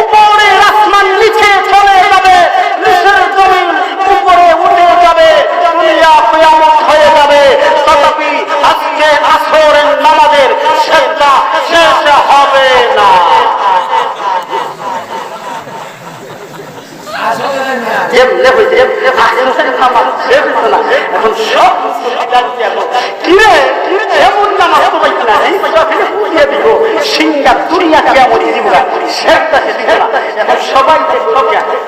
উপরে আসমান নিচে চলে যাবে, নিচের জমিন উপরে উঠে যাবে, দুনিয়া কিয়ামত হয়ে যাবে। তথাপি আজকে আসরের নামাজের সেজদা শেষ হবে না। এখন সব কিরে এমন নামাজ তো পাইছি না দিব সিঙ্গা দুনিয়া কেমন জীবনা সেটা এখন সবাই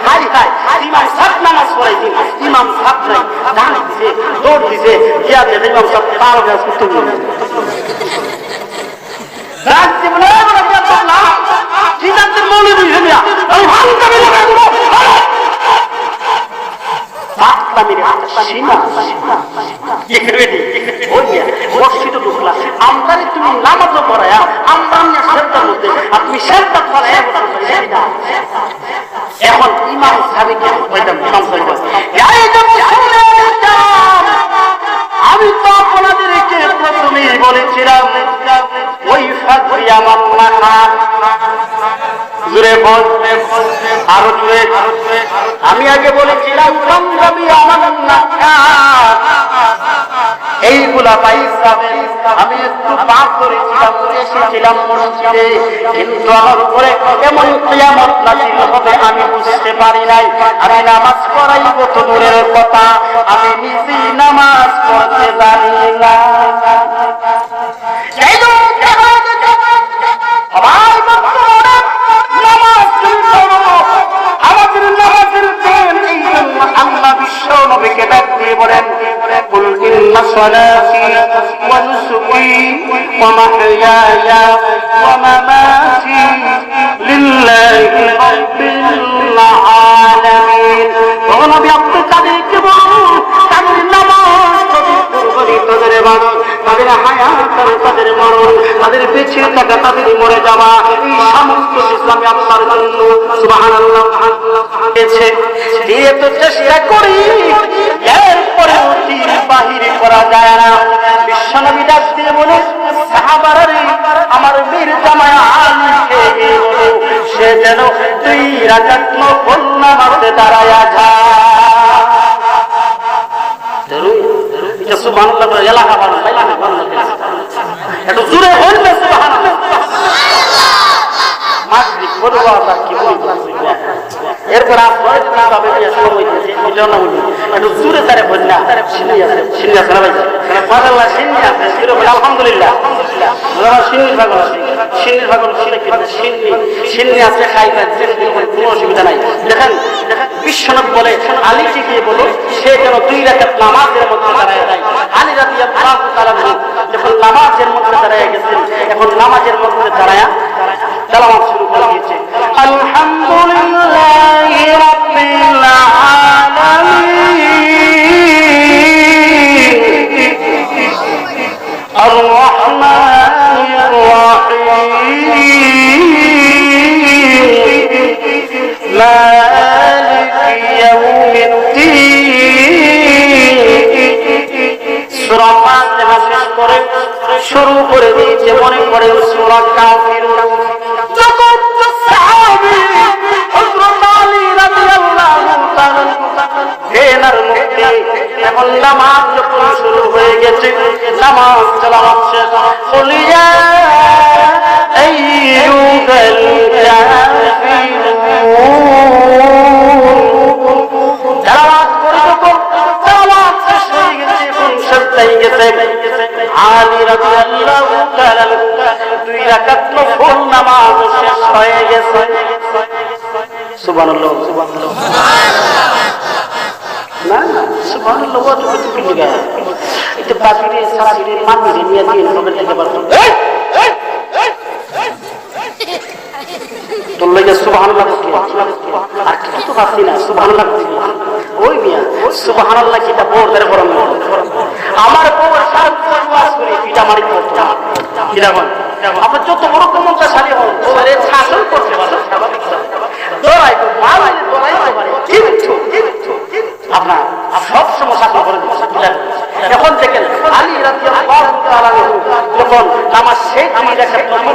হাই হাই ইমাম সাহেব নামাজ পড়াই দিন, ইমাম সাহেব নাই ডান দিছে দৌড় দিছে গিয়া দেবে ইমাম সাহেব তার গাছ করতে বলে রাত জীবনে না কি জানতে মনে বুঝে না আমি ভালো করে লাগাবো তুমি নামাজও পড়ায় তুমি এখন ইমাম সাহেবকে আমি তো আপনাদেরকে প্রথমেই বলেছিলাম ওই ফাঁকি আমার না জুড়ে বল আরো জুড়ে আমি আগে বলেছিলাম সংগ্রামী আমার না এইগুলা পাইছা আমি একটু পাপ করেছিলাম এসেছিলাম মসজিদে, কিন্তু আমার উপরে এমন কিয়ামত নাযিল হবে আমি বুঝতে পারি নাই। আমি নামাজ পড়াইব তো দূরের কথা, আমি নিজেই নামাজ পড়তে জানি না। নবীকে ডাক দিয়ে বলেন কুল ইন্না সালাতি ওয়া নুসুকি ওয়া মাহইয়ায়া ওয়া মামাতি লিল্লাহি রাব্বিল আলামিন। ও নবী আপনি তাদেরকে বলুন তাদের নামাজ তাদের ইবাদত তাদের হায়াত তাদের মরণ তাদের বেঁচে থাকা তাদের মরে যাওয়া এই সমস্ত ইসলামী আল্লাহর জন্য সুবহানাল্লাহ দিয়ে তো চেষ্টা করি এরপরে তীর বাহির করা যায় না। বিশ্বনবী ডাক দিয়ে বলে সাহাবারা আমার বীর জামায় আলীকে গিয়ে বলো সে যেন 2 রাকাত নফল নামাজে দাঁড়ায়া যায়। সুবহানাল্লাহ এলাকা ভালো একটু জোরে বলবে সুবহানাল্লাহ। মাগরিব পড়বা আর কি বলবো এরপর আপনার কিভাবে সময় দিয়েছে ওইটাও না বলি একটু জোরে তারে বললা সিন্নি আছে না ভাই মাশাআল্লাহ সিন্নি আছে আলহামদুলিল্লাহ সিন্নির ভাগল আছে সিন্নির ভাগল সিন্নি আছে খাইতে কোনো অসুবিধা নাই। দেখেন বিশ্বনবী বলে আলীকে গিয়ে বলো সে যেন 2 রাকাত নামাজের মধ্যে দাঁড়ায় যায়। আলী রাদিয়াল্লাহু তাআলা যখন নামাজের মধ্যে দাঁড়ায় গেছেন এখন নামাজের মধ্যে দাঁড়ায়া তেলাওয়াত শুরু করে দিয়েছে আলহামদুলিল্লাহি রাব্বিল আলামিন আর রহমানির রহিম মালিকি ইয়াউমিদ্দিন। সূরা ফাতিহা শেষ করে শুরু করে দিয়েছে মনে করে সূরা কাফিরুন। এখন নামাজ যখন শুরু হয়ে গেছে নামাজ তেলাওয়াত শেষ বলিয়া আইয়ুহাল কাফিরুন তেলাওয়াত করে যখন তেলাওয়াত শেষ হয়ে গেছে এখন সেজদায় গেছে আলী রাদিয়াল্লাহু তাআলা 2 রাকাত নফল নামাজ শেষ হয়ে গেছে। সুবহানাল্লাহ সুবহানাল্লাহ না সুবহানাল্লাহ ওয়া তুবিল্লাহ এটা বাকিরে সারাদিনে মানবিরে নিয়ে দিন হবে থেকে পারতো তোর লাগে সুবহানাল্লাহ আর কি তো পাচ্ছি না সুবহানাল্লাহ ওই মিয়া সুবহানাল্লাহ কিটা পড়তে বড় আমার বউর সাত ওয়াজ করি পিটা মারি পড়তো কিরা বল আপনি যত বড় ক্ষমতাশালী হন ওরে শাসন করতে পারেন স্বাভাবিক দৌড়াই তো মারলে দৌড়াইতে পারে কিন্তু আপনার সব সময় শাসন করে দিচ্ছেন এখন দেখেন আলী রাদিয়াল্লাহু তাআলা যখন নামাজ শেষ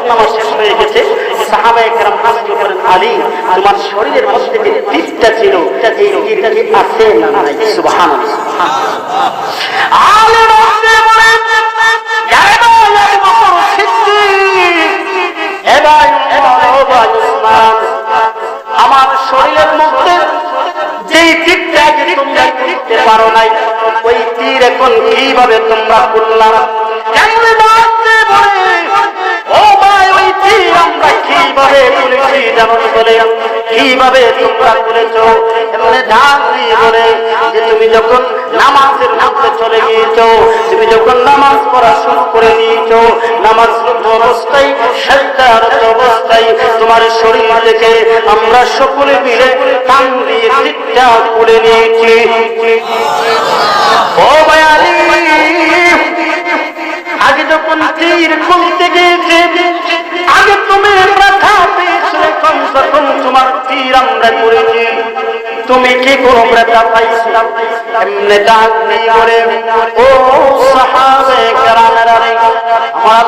নামাজ শেষ হয়ে গেছে সাহাবায়ে কেরাম হাসতে করেন আলী তোমার শরীরের মধ্যে যে তীরটা ছিল এই তীরটা কি আছে না নাই সুবহানাল্লাহ আলী বলতে বলেন ইয়া আবু বকর সিদ্দিক এ ভাই ওসমান আমার শরীরের মধ্যে যেই তীরটা তোমরা করতে পারো নাই ওই তীর এখন কিভাবে তোমরা করলাম কেমনে বাঁচতে বলে ও ভাই ওই তীর আমরা কিভাবে তুলেছি যেমন বলে কিভাবে তোমরা তুলেছো এমনি ধান দিয়ে বলে যে তুমি যখন নামাজের মধ্যে চলে গিয়েছো তুমি যখন নামাজ পড়া শুরু করে দিয়েছো নামাজরত অবস্থায় সাজদারত অবস্থায় তোমার শরীর থেকে আমরা সকলে মিলে টান দিয়ে তীরটা তুলে নিয়েছি ও ভাই আলী আগে যখন তীর খুলতে গিয়েছে আগে তুমি ব্যথা পেয়েছো তখন তোমার তীর আমরা করেছি তুমি কি কোনো ব্যথা পাইছো এমনি ডাক দিয়ে বলে ও সাহাবে কেরামেরা রে আমার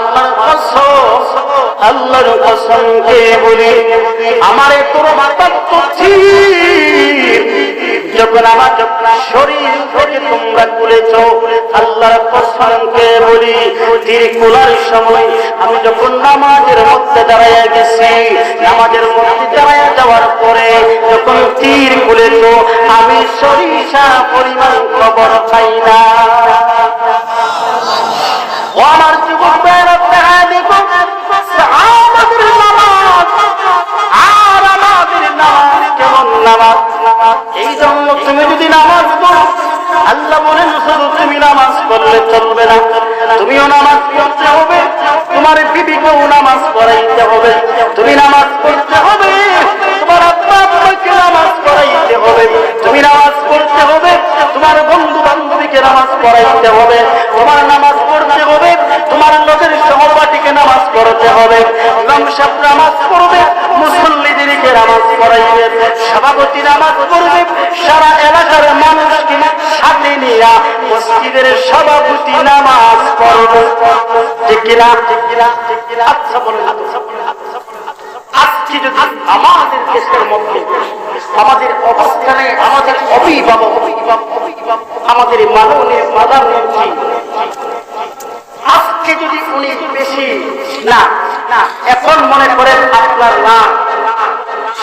আল্লাহর কসম কে বলি আমারে তোর মাথা তো তীর যখন আমার শরীর থেকে তোমরা খুলেছ আল্লাহর কসমকে বলি তীর খোলার সময় আমি যখন নামাজের মধ্যে দাঁড়াইয়া গেছি নামাজের মধ্যে দাঁড়াইয়া যাওয়ার পরে যখন তীর খুলেছ আমি সরিষা পরিমাণ খবর পাই না ও আমার যুবক ভাইরা দেখো সাহাবাদের নামাজ আর আমাদের নামাজ কেমন নামাজ এই জন্য তুমি যদি নামাজ পড়ো আল্লাহ বলেন শুধু তুমি নামাজ পড়লে চলবে না তুমিও নামাজ পড়তে হবে তোমার বিবিকেও নামাজ পড়াইতে হবে তুমি নামাজ পড়তে হবে তোমার আব্বা আম্মাকে নামাজ পড়াইতে হবে তুমি নামাজ পড়তে হবে তোমার বন্ধু বান্ধবীকে নামাজ পড়াইতে হবে তোমার নামাজ পড়তে হবে তোমার লোকের সহপাঠীকে নামাজ পড়তে হবে ইমাম সাহেব নামাজ পড়বে মুসল্লিদেরকে নামাজ পড়াইবে সভাপতি নামাজ পড়বে সারা এলাকার মানুষকে সাথে নিয়ে মসজিদের সভাপতি নামাজ পড়বে ঠিক কিনা আচ্ছা বলেন আজকে যদি আমাদের দেশের মধ্যে আমাদের অবস্থানে আমাদের অভিভাবক আমাদের মাননীয় প্রধানমন্ত্রী আজকে যদি উনি বেশি না এখন মনে করেন আপনার নাম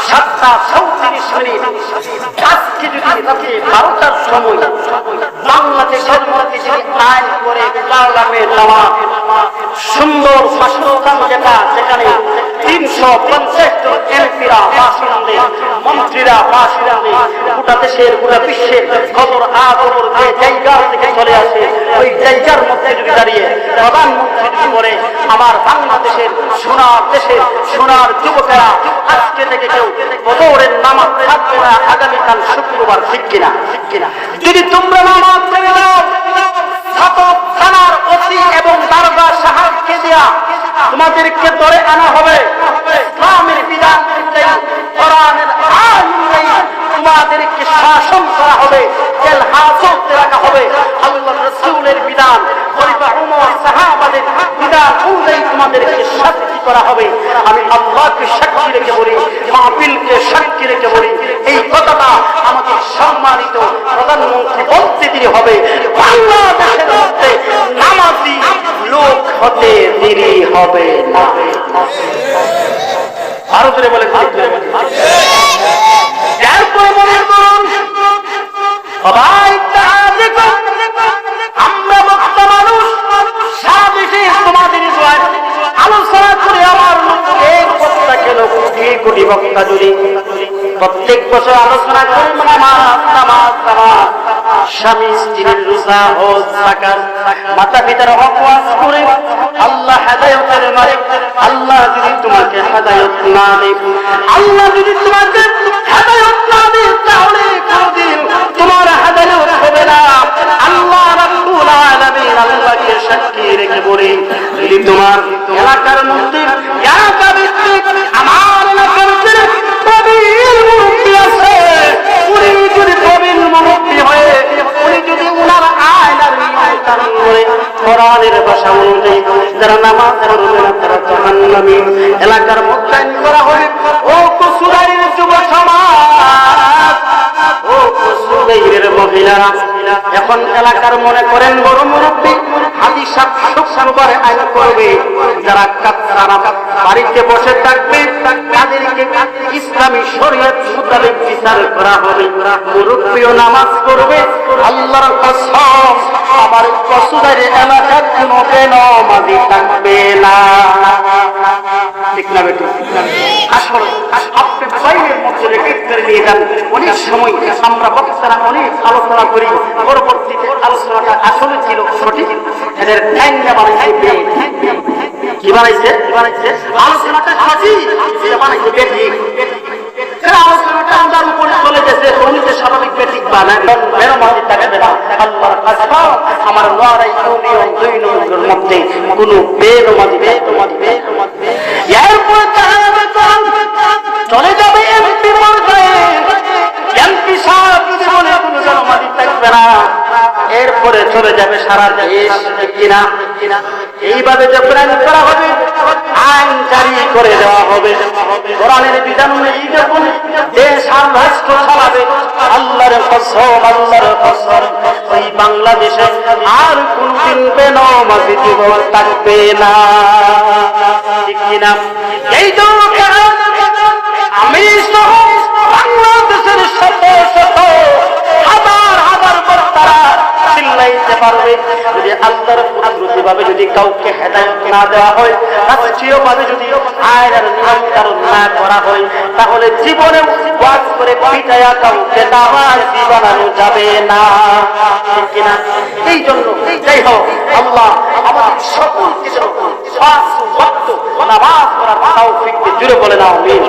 7:34 আজকে যদি রাতে 12টার সময় বাংলাদেশের মধ্যে যদি আইন করে পার্লামেন্টে নেওয়া সুন্দর শাসনস্থান যেখানে 350 জন এমপিরা ভাষণ দেন মন্ত্রীরা ভাষণ দেন গোটা দেশের গোটা বিশ্বের খবর খবর যে জায়গা থেকে চলে আসে ওই জায়গার মধ্যে যদি দাঁড়িয়ে প্রধানমন্ত্রী করে আমার বাংলাদেশের সোনার যুবকেরা আজকে থেকে কেউ বদরের নামাজ ছাড়বে না আগামীকাল শুক্রবার ঠিক কিনা যদি তোমরা নামাজ ছেড়ে দাও থানার ওসি এবং দারোগা সাহেবকে দেয়া তোমাদেরকে ধরে আনা হবে ইসলামের বিধান কোরআনের আইন তোমাদেরকে শাসন করা হবে জেল হাজতে রাখা হবে আল্লাহর রাসূলের বিধান খলিফা ওমর সাহাবাদের বিধান অনুযায়ী তোমাদেরকে শাস্তি করা হবে আমি আল্লাহকে সাক্ষী রেখে বলি মাহফিলকে সাক্ষী রেখে বলি এই কথাটা আমাদের সম্মানিত প্রধানমন্ত্রী বলতে দিয়ে হবে বাংলাদেশের মধ্যে নামাজি লোক হতে দেরি হবে না আরো জোরে বলে এরপরে মনে করুন সবাই আমরা বক্তা মানুষ সারা দেশে তোমাদের আলোচনা করে আমার এক বক্তা কেন কোটি বক্তা জুড়ে প্রত্যেক বছর আলোচনা করি নামাজ স্বামী স্ত্রীর রোজা হজ যাকাত মাতা পিতার হক ওয়াজ করে আল্লাহ হেদায়েতের মালিক আল্লাহ যদি তোমাকে হেদায়েত না দেয় আল্লাহ যদি তোমাকে হেদায়েত না দেয় যারা নামাজ পড়বে না তারা জাহান্নামী। এলাকার মোতায়েন করা হবে। ও কসুরাইয়ের যুব সমাজ, ও কসুরাইয়ের মহিলারা, এখন এলাকার মনে করেন বড় মুরব্বী হাদিস শুক্রবারে আইন করবে, যারা কাচ্চারা বাড়িতে বসে থাকবে তাদেরকে ইসলামী শরীয়ত মোতাবেক বিচার করা হবে। মুরব্বীও নামাজ পড়বে। আল্লাহর কসম, আমার কসুদারি এলাকার কোনো বেনামাজি থাকবে না। ঠিক না বেটি? আসলে আপনি বাইরের মধ্যে রেখে নিয়ে যান। অনেক সময় আমরা বক্তারা অনেক আলোচনা করি, পরবর্তীতে আলোচনাটা আসলে ছিল সঠিক, এদের ঠ্যাঙ্গা বানাইছে। কি বানাইছে? আলোচনাটা সঠিক, বানাইছে বেঠিক। আলোচনাটা আমার উপরে চলে গেছে, উনি যে স্বাভাবিক বেঠিক বানায় বেরোমাজি থাকবে না। আল্লাহর কসম, আমার লড়াই ইউনিয়ন 2 নম্বরের মধ্যে কোনো বেরোমাজি এরপরে চলে যাবে এমপি পর্যায়ে। এমপি সাহেব জীবনে কোনো বেরোমাজি থাকবে না। এরপরে চলে যাবে সারা দেশ। কিনা এইভাবে যে প্ল্যান করা হবে, আইন জারি করে দেওয়া হবে। কোরআনের বিধান অনুযায়ী যখন দেশ আর রাষ্ট্র চালাবে, আল্লাহর কসম, আল্লাহর কসম, ওই বাংলাদেশে আর কোনদিন বেনামাজি যুবক থাকবে না। ঠিক কিনা? এই তো আমি সহ বাংলাদেশের শত শত হাজার হাজার বক্তারা চিল্লাইতে পারবে, যদি আল্লাহর কুদরতি ভাবে যদি কাউকে হেদায়েত না দেওয়া হয়, রাষ্ট্রীয়ভাবে যদি আইনের নিয়ম কানুন না করা হয়, তাহলে জীবনে ওয়াজ করে পিটায়া কাউকে নামাজি বানানো যাবে না। ঠিক কিনা? এই জন্য যাই হোক, আল্লাহ আমাদের সকলকে যেন নামাজ পড়ার তৌফিক দিয়ে জুড়ে বলে নাও আমিন।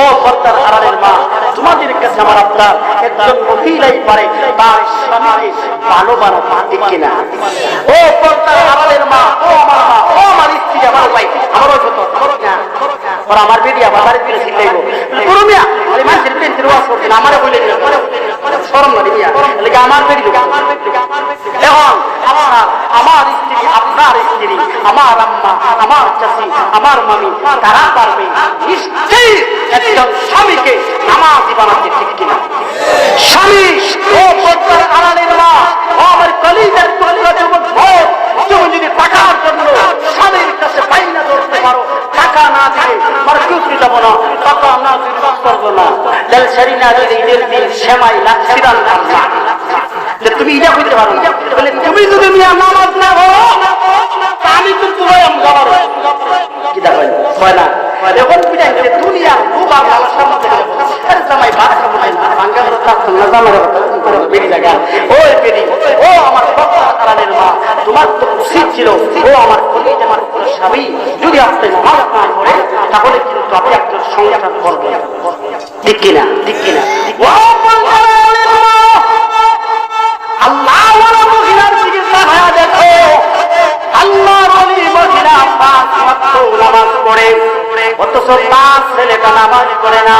ও পর্দার আড়ালের মা, তোমাদের কাছে আমার আবদার, একজন মহিলাই পারে তার স্বামীকে ভালো বানাতে। ঠিক কিনা? ও পর্দার আড়ালের মা, ও আমার মা, ও আমার স্ত্রী, আমার ভাই, আমারও ছোট, ওরা আমার বেটি আমার বাড়িতে শিখাইব করুমিয়া মানুষের পেন্সিল ওয়াশ করছেন আমারে বলে দিল শরম না দিবিয়া এলাকা আমার বেটি। এখন আমার স্ত্রী, আপনার স্ত্রী, আমার আম্মা, আমার চাচি, আমার মামি, তারা পারবে নিশ্চয়ই একজন স্বামীকে নামাজি বানাতে। ঠিক কিনা? স্বামী, ও পর্দার আড়ালের মা, ও আমার কলিজার টুকরা যুবক ভাই, তুমি যদি টাকার জন্য স্বামীর কাছে বাইনা ধরতে পারো, টাকা না দিলে মার্কেটে যাব না, টাকা না দিলে করবো না, তেল সারি না দিলে ঈদের দিন সেমাই লাচ্ছিরান না, তুমি এটা হইতে পারো না। বলে তুমি যদি নামাজ না হো, আমি তো তোমায় আমার কি দেখেন হয় না। এখন পিটাইছে দুনিয়া খুব আমার সামনে জামাই বাচ্চা মনে ভাঙ্গা বেরি জায়গা। ওই বেরি, ও আমার কারণের মা, তোমার তো উচিত ছিল, ও আমার কলিজ, আমার স্বামী, যদি আপনি নামাজ না করে তাহলে কিন্তু আপনি একজন সংসার করবেন। ঠিক কিনা? ঠিক কিনা? আল্লাহ মহিলার দিকে তাকায়া দেখো, আল্লাহর ওলি মহিলা 5 ওয়াক্ত নামাজ পড়ে, অথচ 5 ছেলেটা নামাজ পড়ে না।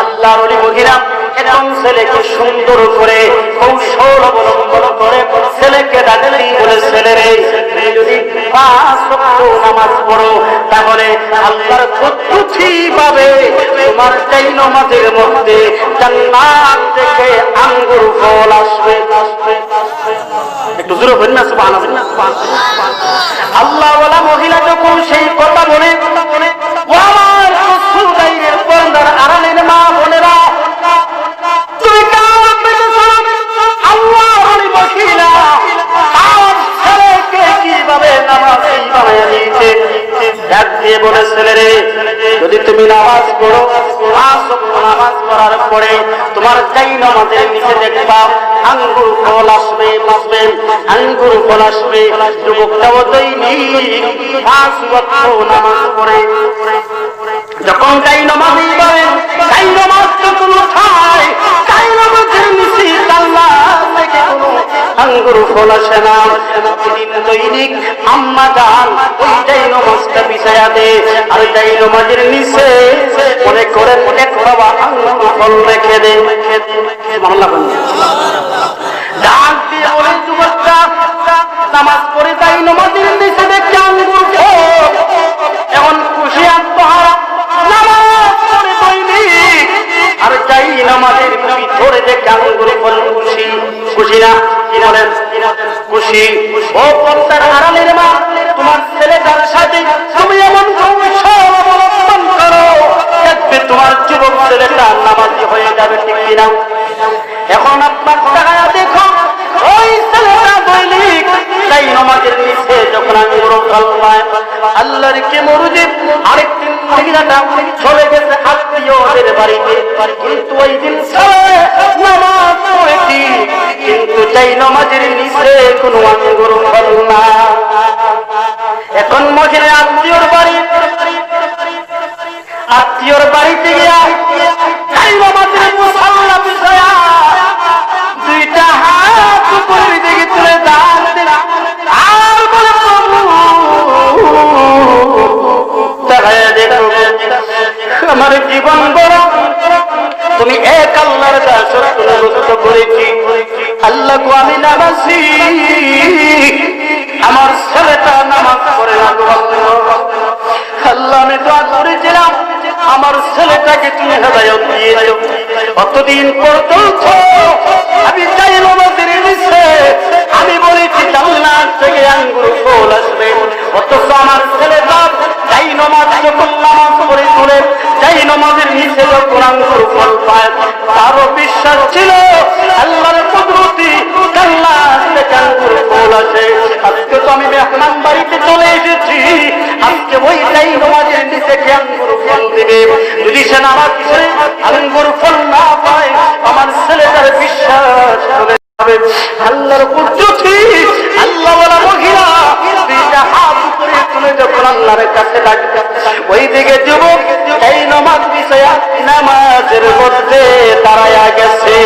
আল্লাহর ওলি মহিলা একদম ছেলেকে সুন্দর করে কৌশল অবলম্বন করে ছেলেকে ডাকলেই বলে, ছেলে রে, তুমি যদি 5 ওয়াক্ত নামাজ পড়ো তাহলে আল্লাহর কুদরতি ভাবে তোমার এই নামাজের মধ্যে জান্নাত থেকে আঙ্গুর ফল আসবে। একটু জোরে বলেন না সুবহানাল্লাহ। আল্লাহ ওয়ালা মহিলা যখন সেই কথা বলে, ও আমার কসুদাইরের পর্দার আড়ালের মা বোনেরা, তুমি কার পেতেছো? আল্লাহ ওয়ালি মহিলা তার ছেলেকে কিভাবে নামাজি বানায় দিয়েছে। ডাক দিয়ে বলে, ছেলে রে, যদি তুমি নামাজ পড়ো, 5 ওয়াক্ত নামাজ পড়ার পরে তোমার যাই নামাজের নিচে দেখবা আঙ্গুর ফল আসবে, আঙ্গুর ফল আসবে। যুবকটাও দৈনিক 5 ওয়াক্ত নামাজ পড়ে, যখন যাই নামাজই বলেন, যাই নামাজ যখন খায়, যাই নামাজের নিচে আল্লাহ থেকে কোনো আঙ্গুর ফল আসে না। দৈনিক আম্মা জান ওই যাই নামাজটা বিছায়া দে, আর যাই নামাজের নিচে মনে করেন অনেক বাবা আঙ্গুর ফল রেখে দে। সুবহানাল্লাহ। ডাক দিয়ে বলে যুবকটা নামাজ পড়ে যাই নামাজের নিচে দেখে আঙ্গুর ফল এখন খুশি আত্মহারা নামাজ পড়ে দৈনিক আর যাই নামাজের ভিতরে দেখে আঙ্গুর ফল খুশি খুশি না কি বলেন খুশি ও পর্দার আড়ালের মা তোমার ছেলেটার সাথে তুমি এমন কৌশল অবলম্বন করো দেখবে তোমার যুবক ছেলেটা নামাজি হয়ে যাবে ঠিক কিনা এখন আপনার টাকা দেখো ওই ছেলেটা দৈনিক তাই নামাজের নিচে যখন আঙ্গুর ফল পায় আল্লাহর কে মরুজিব আরেকদিন মহিলাটা চলে গেছে আত্মীয়দের বাড়িতে কিন্তু ওই দিন নামাজ পড়েছি কিন্তু তাই নামাজের নিচে কোনো আঙ্গুর ফল না এখন মহিলা আত্মীয়র বাড়িতে গিয়া তাই নামাজের মুসাল্লা বিষয়া দুইটা হাত উপরের দিকে তুলে দাঁড় দিলাম আর বলে প্রভু তাকায় দেখো আমার জীবন বড় তুমি এক আল্লাহর দাসত্ব করেছি আল্লাহকে আমি নামাজি আমার ছেলেটা নামাজ পড়ে না আল্লাহ আমি দোয়া করেছিলাম আমার ছেলেটাকে তুমি হেদায়েত দিয়েছো কতদিন পর্যন্ত আমি চাই নামাজের নিচে আমি বলেছি জান্নাত থেকে আঙ্গুর ফল আসবে অথচ আমার ছেলেটা চাই নামাজ যখন নামাজ পড়ে তুলে চাই নামাজের নিচে যখন আঙ্গুর ফল পায় তারও বিশ্বাস ছিল আল্লাহর কুদরতি জান্নাত থেকে আঙ্গুর ফল আসে আজকে তো আমি মেহমান বাড়িতে চলে এসেছি আজকে ওই চাই নামাজের নিচে কি আঙ্গুর ফল দেবে যদি সে নামাজ পড়ে আঙ্গুর ফল না পায় আমার ছেলেটার বিশ্বাস চলে যাবে আল্লাহর কুদরতি আল্লাহওয়ালা মহিলা দুইটা হাত উপরে তুলে যখন আল্লাহর কাছে ডাকবে ওই দিকে যুবক এই নামাজ বিষয়ে নামাজের মধ্যে দাঁড়ায়া গেছে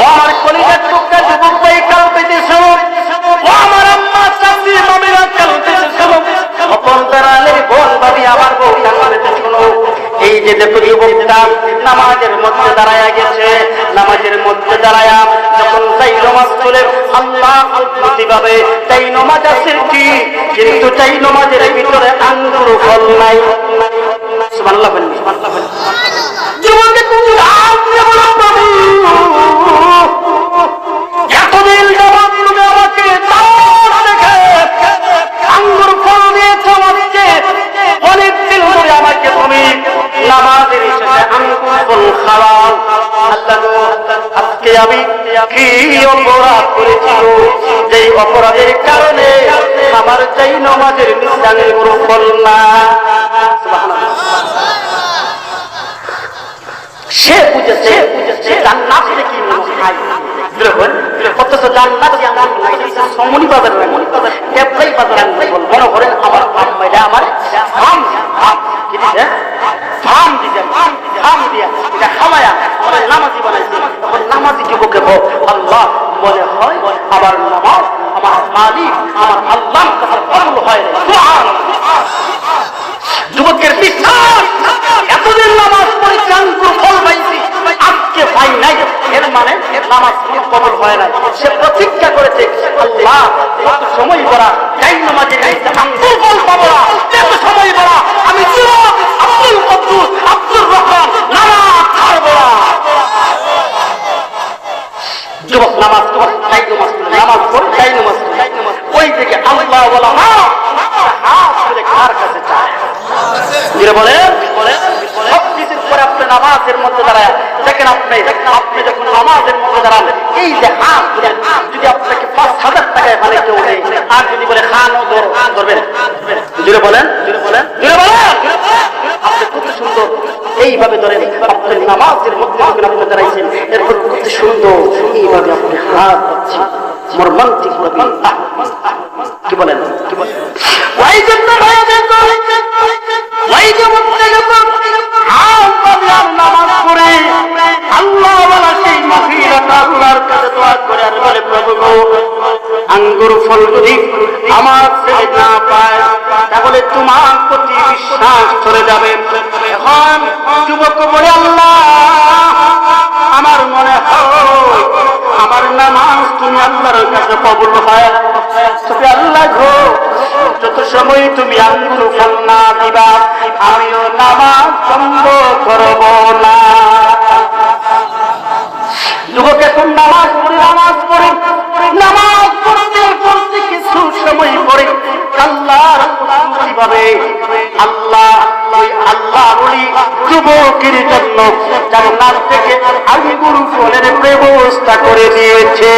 আমার কলিজার টুকরা যুবক ভাই কাল পেতেছে ও আমার আম্মা চাচি মামিরা কাল পেতেছে অপর দাঁড়ালে বোন ভাবি আমার বউ কাল পেতেছে এই যে দেখো যুবকটা নামাজের মধ্যে দাঁড়ায়া গেছে নামাজের মধ্যে দাঁড়ায়া যখন তাই নামাজ চলে আল্লাহ প্রতিভাবে তাই নামাজ আছে কি কিন্তু তাই নামাজের ভিতরে আঙ্গুর ফল নাই সুবহানাল্লাহ জীবনকে তুমি এতদিন নামাজ তুমি আমাকে দেখে আঙ্গুর ফল দিয়েছ আমাকে অনেকদিন ধরে আমাকে তুমি নামাজের শেষে আঙ্গুর ফল খাওয়াও আল্লাহ আজকে আমি কি অপরাধ করেছি যে অপরাধের কারণে আমার চাই নামাজের নিচে আঙ্গুর ফল না সে বুঝেছে জান্নাত থেকে খায় অথচ জান্নাত সমনি বাজার ব্যবসায়ী বাজার মনে করেন আমার আম্মাইরা আমার ফার্ম কি দিছে ফার্ম দিছে ফার্ম দিয়া এটা খাওয়ায়া আমার নামাজি বানাইছে তখন নামাজি যুবকে আল্লাহ মনে হয় আমার নামাজ আমার মালিক আমার আল্লাহর কাছে কবুল হয় সুবহানাল্লাহ যুবকের বিশ্বাস এতদিন নামাজ পড়ে আঙ্গুর ফল পাইছি আজকে পাই নাই এর মানে নামাজ কবুল হয় না সে প্রতিজ্ঞা করেছে আল্লাহ কত সময় পড়া যাই নামাজের আঙ্গুর ফল পাবো না এত সময় পড়া আমি যুবক আব্দুল কদ্দুস আব্দুর রহমান নামাজ ছাড়বো না যুবক নামাজ পড়ে যাই নামাজ পড়ে যাই নামাজ ওই থেকে আল্লাহ বলা হাত করে কার কাছে চায় বলেন সবকিছুর পরে আপনি নামাজের মধ্যে দাঁড়ায় দেখেন আপনি যখন নামাজের মধ্যে দাঁড়ান এই যে হাত যদি আপনাকে 5,000 টাকায় মানে কেউ নেই আর যদি বলে খানও ধরবেন জুড়ে বলেন আপনি খুব সুন্দর এইভাবে ধরেন আপনি নামাজের মধ্যে যখন আপনি দাঁড়াইছেন এরপর খুব সুন্দর এইভাবে আপনি হাত পাচ্ছেন মর্মান্তিক কি বলেন ওই জন্য ওই জগৎটা যখন নামাজ পড়ে আল্লাহ সেই মহিলাটা আল্লাহর কাছে দোয়া করে আর বলে প্রভু আঙ্গুর ফল যদি আমার ছেলে না পায় তাহলে তোমার প্রতি বিশ্বাস চলে যাবে এখন যুবক বলে আল্লাহ আমার মনে হয় আল্লাহর কাছে কবুল হয়। তবে আল্লাহ গো, যত সময় তুমি আঙ্গুর ফল না দিবা আমিও নামাজ বন্ধ করব না। যুবক এখন নামাজ পড়তে কিছু সময় পরে আল্লাহর কিভাবে আল্লাহ বলি যুবকের জন্য জান্নাত থেকে আঙ্গুর ফলের ব্যবস্থা করে দিয়েছে।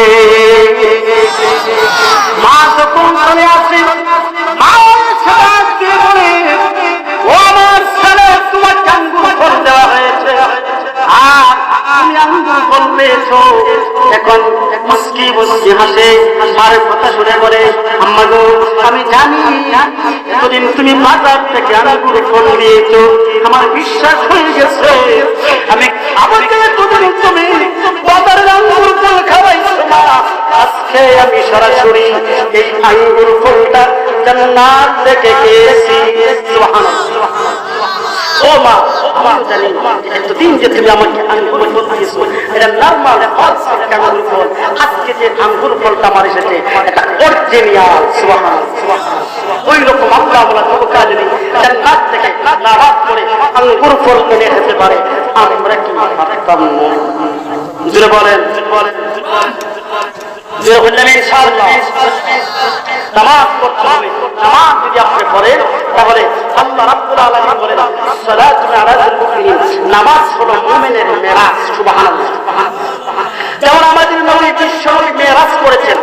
মা যখন চলে আসে, মা বলে, ও আমার ছেলে, তোমাকে আঙ্গুর ফল দেওয়া হয়েছে আর তুমি আঙ্গুর ফল পেয়েছো। এখন মুস্কি মুস্কি হাসে, মার কথা শুনে বলে, আম্মা গো, আমি জানি এতদিন তুমি বাজার থেকে আঙ্গুর ফল নিয়েছো, আমার বিশ্বাস হয়ে গেছে। আমি আমাকে এতদিন তুমি বাজারের আঙ্গুর ফল খাওয়াইছো না, আজকে আমি সরাসরি এই আঙ্গুর ফলটা জান্নাত থেকে পেয়েছি। সুবহানাল্লাহ। ও মা, আমি জানি এতদিন যে তুমি আমাকে আঙ্গুর ফল দিয়েছো, এটা নরমাল আঙ্গুর ফল। আজকে যে আঙ্গুর ফলটা আমার এসেছে এটা অরিজিনাল। সুবহানাল্লাহ। ওই রকম আল্লাহ বলা যুবকরা যদি জান্নাত থেকে নামাজ পড়ে আঙ্গুর ফল কিনে খেতে পারে, আমরা কি পারতাম না? জোরে বলেন, জোরে বললেন ইনশাআল্লাহ। নামাজ পড়তে হবে। নামাজ যদি আপনি পড়েন তাহলে আল্লাহ রাব্বুল আলামিন বলেন, সালাতু আলাল মুমিনিন, নামাজ হলো মুমিনের মেরাজ। সুবহানাল্লাহ। যেমন আমাদের নবী বিশ্বনবী মেরাজ করেছেন,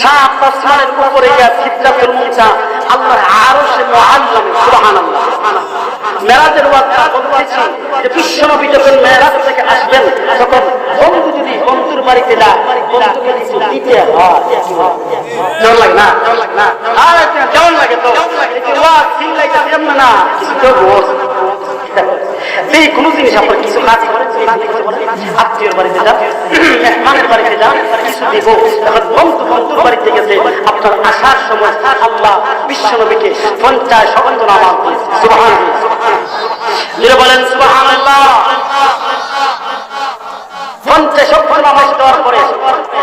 সাত আসমানের উপরে গিয়ে সিদরাতুল মুনতাহা আল্লাহর আরশে মুআল্লামে। সুবহানাল্লাহ। মেরাজের ওয়াক্ত বলতেছি যে বিশ্বনবী যখন মেরাজ থেকে আসবেন তখন বন্ধু যদি বন্ধুর বাড়িতে যায়, বন্ধুকে কিছু দিতে হয়। কেমন লাগে না? আরে কেমন লাগে তো? না এই কোন জিনিস আপনার কিছু কাজ করেন, আত্মীয়র বাড়িতে যান, মেহমানের বাড়িতে যান, কিছু দিব। এখন বন্ধুর বাড়িতে গেছে, আপনার আসার সময় আল্লাহ বিশ্বনবীকে 50 শত নামাজ দিয়েছে। সুবহানাল্লাহ। বলেন সুবহানাল্লাহ। 50 শত নামাজ দেওয়ার পরে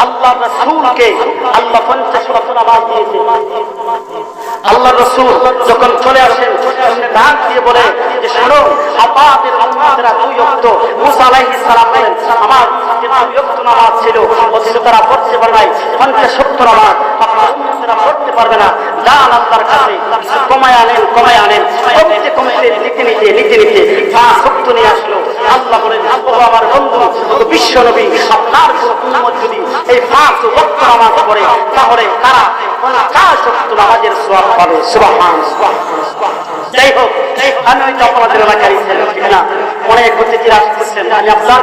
আল্লাহ রাসূলকে আল্লাহ 50 শত নামাজ দিয়েছে। আল্লাহ রাসূল যখন চলে আসেন ডাক দিয়ে বলে যে শোনো, আমাদের উম্মতরা 2 ওয়াক্ত, মুসা আলাইহিস সালাম বলেন আমার 2 ওয়াক্ত নামাজ ছিল, অথচ তারা পড়তে পারে নাই 50 শত নামাজ। আপনার উম্মতরা পড়তে পারবে না, যান আল্লাহর কাছে কমায় আনেন। কমতে নিতে 5 ওয়াক্ত নিয়ে আসলো। আল্লাহ বলেন, আমার বন্ধু বিশ্ব নবী, আপনার উম্মত যদি এই 5 ওয়াক্ত নামাজ পড়ে তাহলে তারা 50 ওয়াক্ত নামাজের সওয়াব পাবে। সুবহানাল্লাহ। যাই হোক, আমি হয়তো আপনাদের এলাকায় ছিলাম, ঠিক না? অনেক অতিথিরা আসতেছেন, আমি আপনার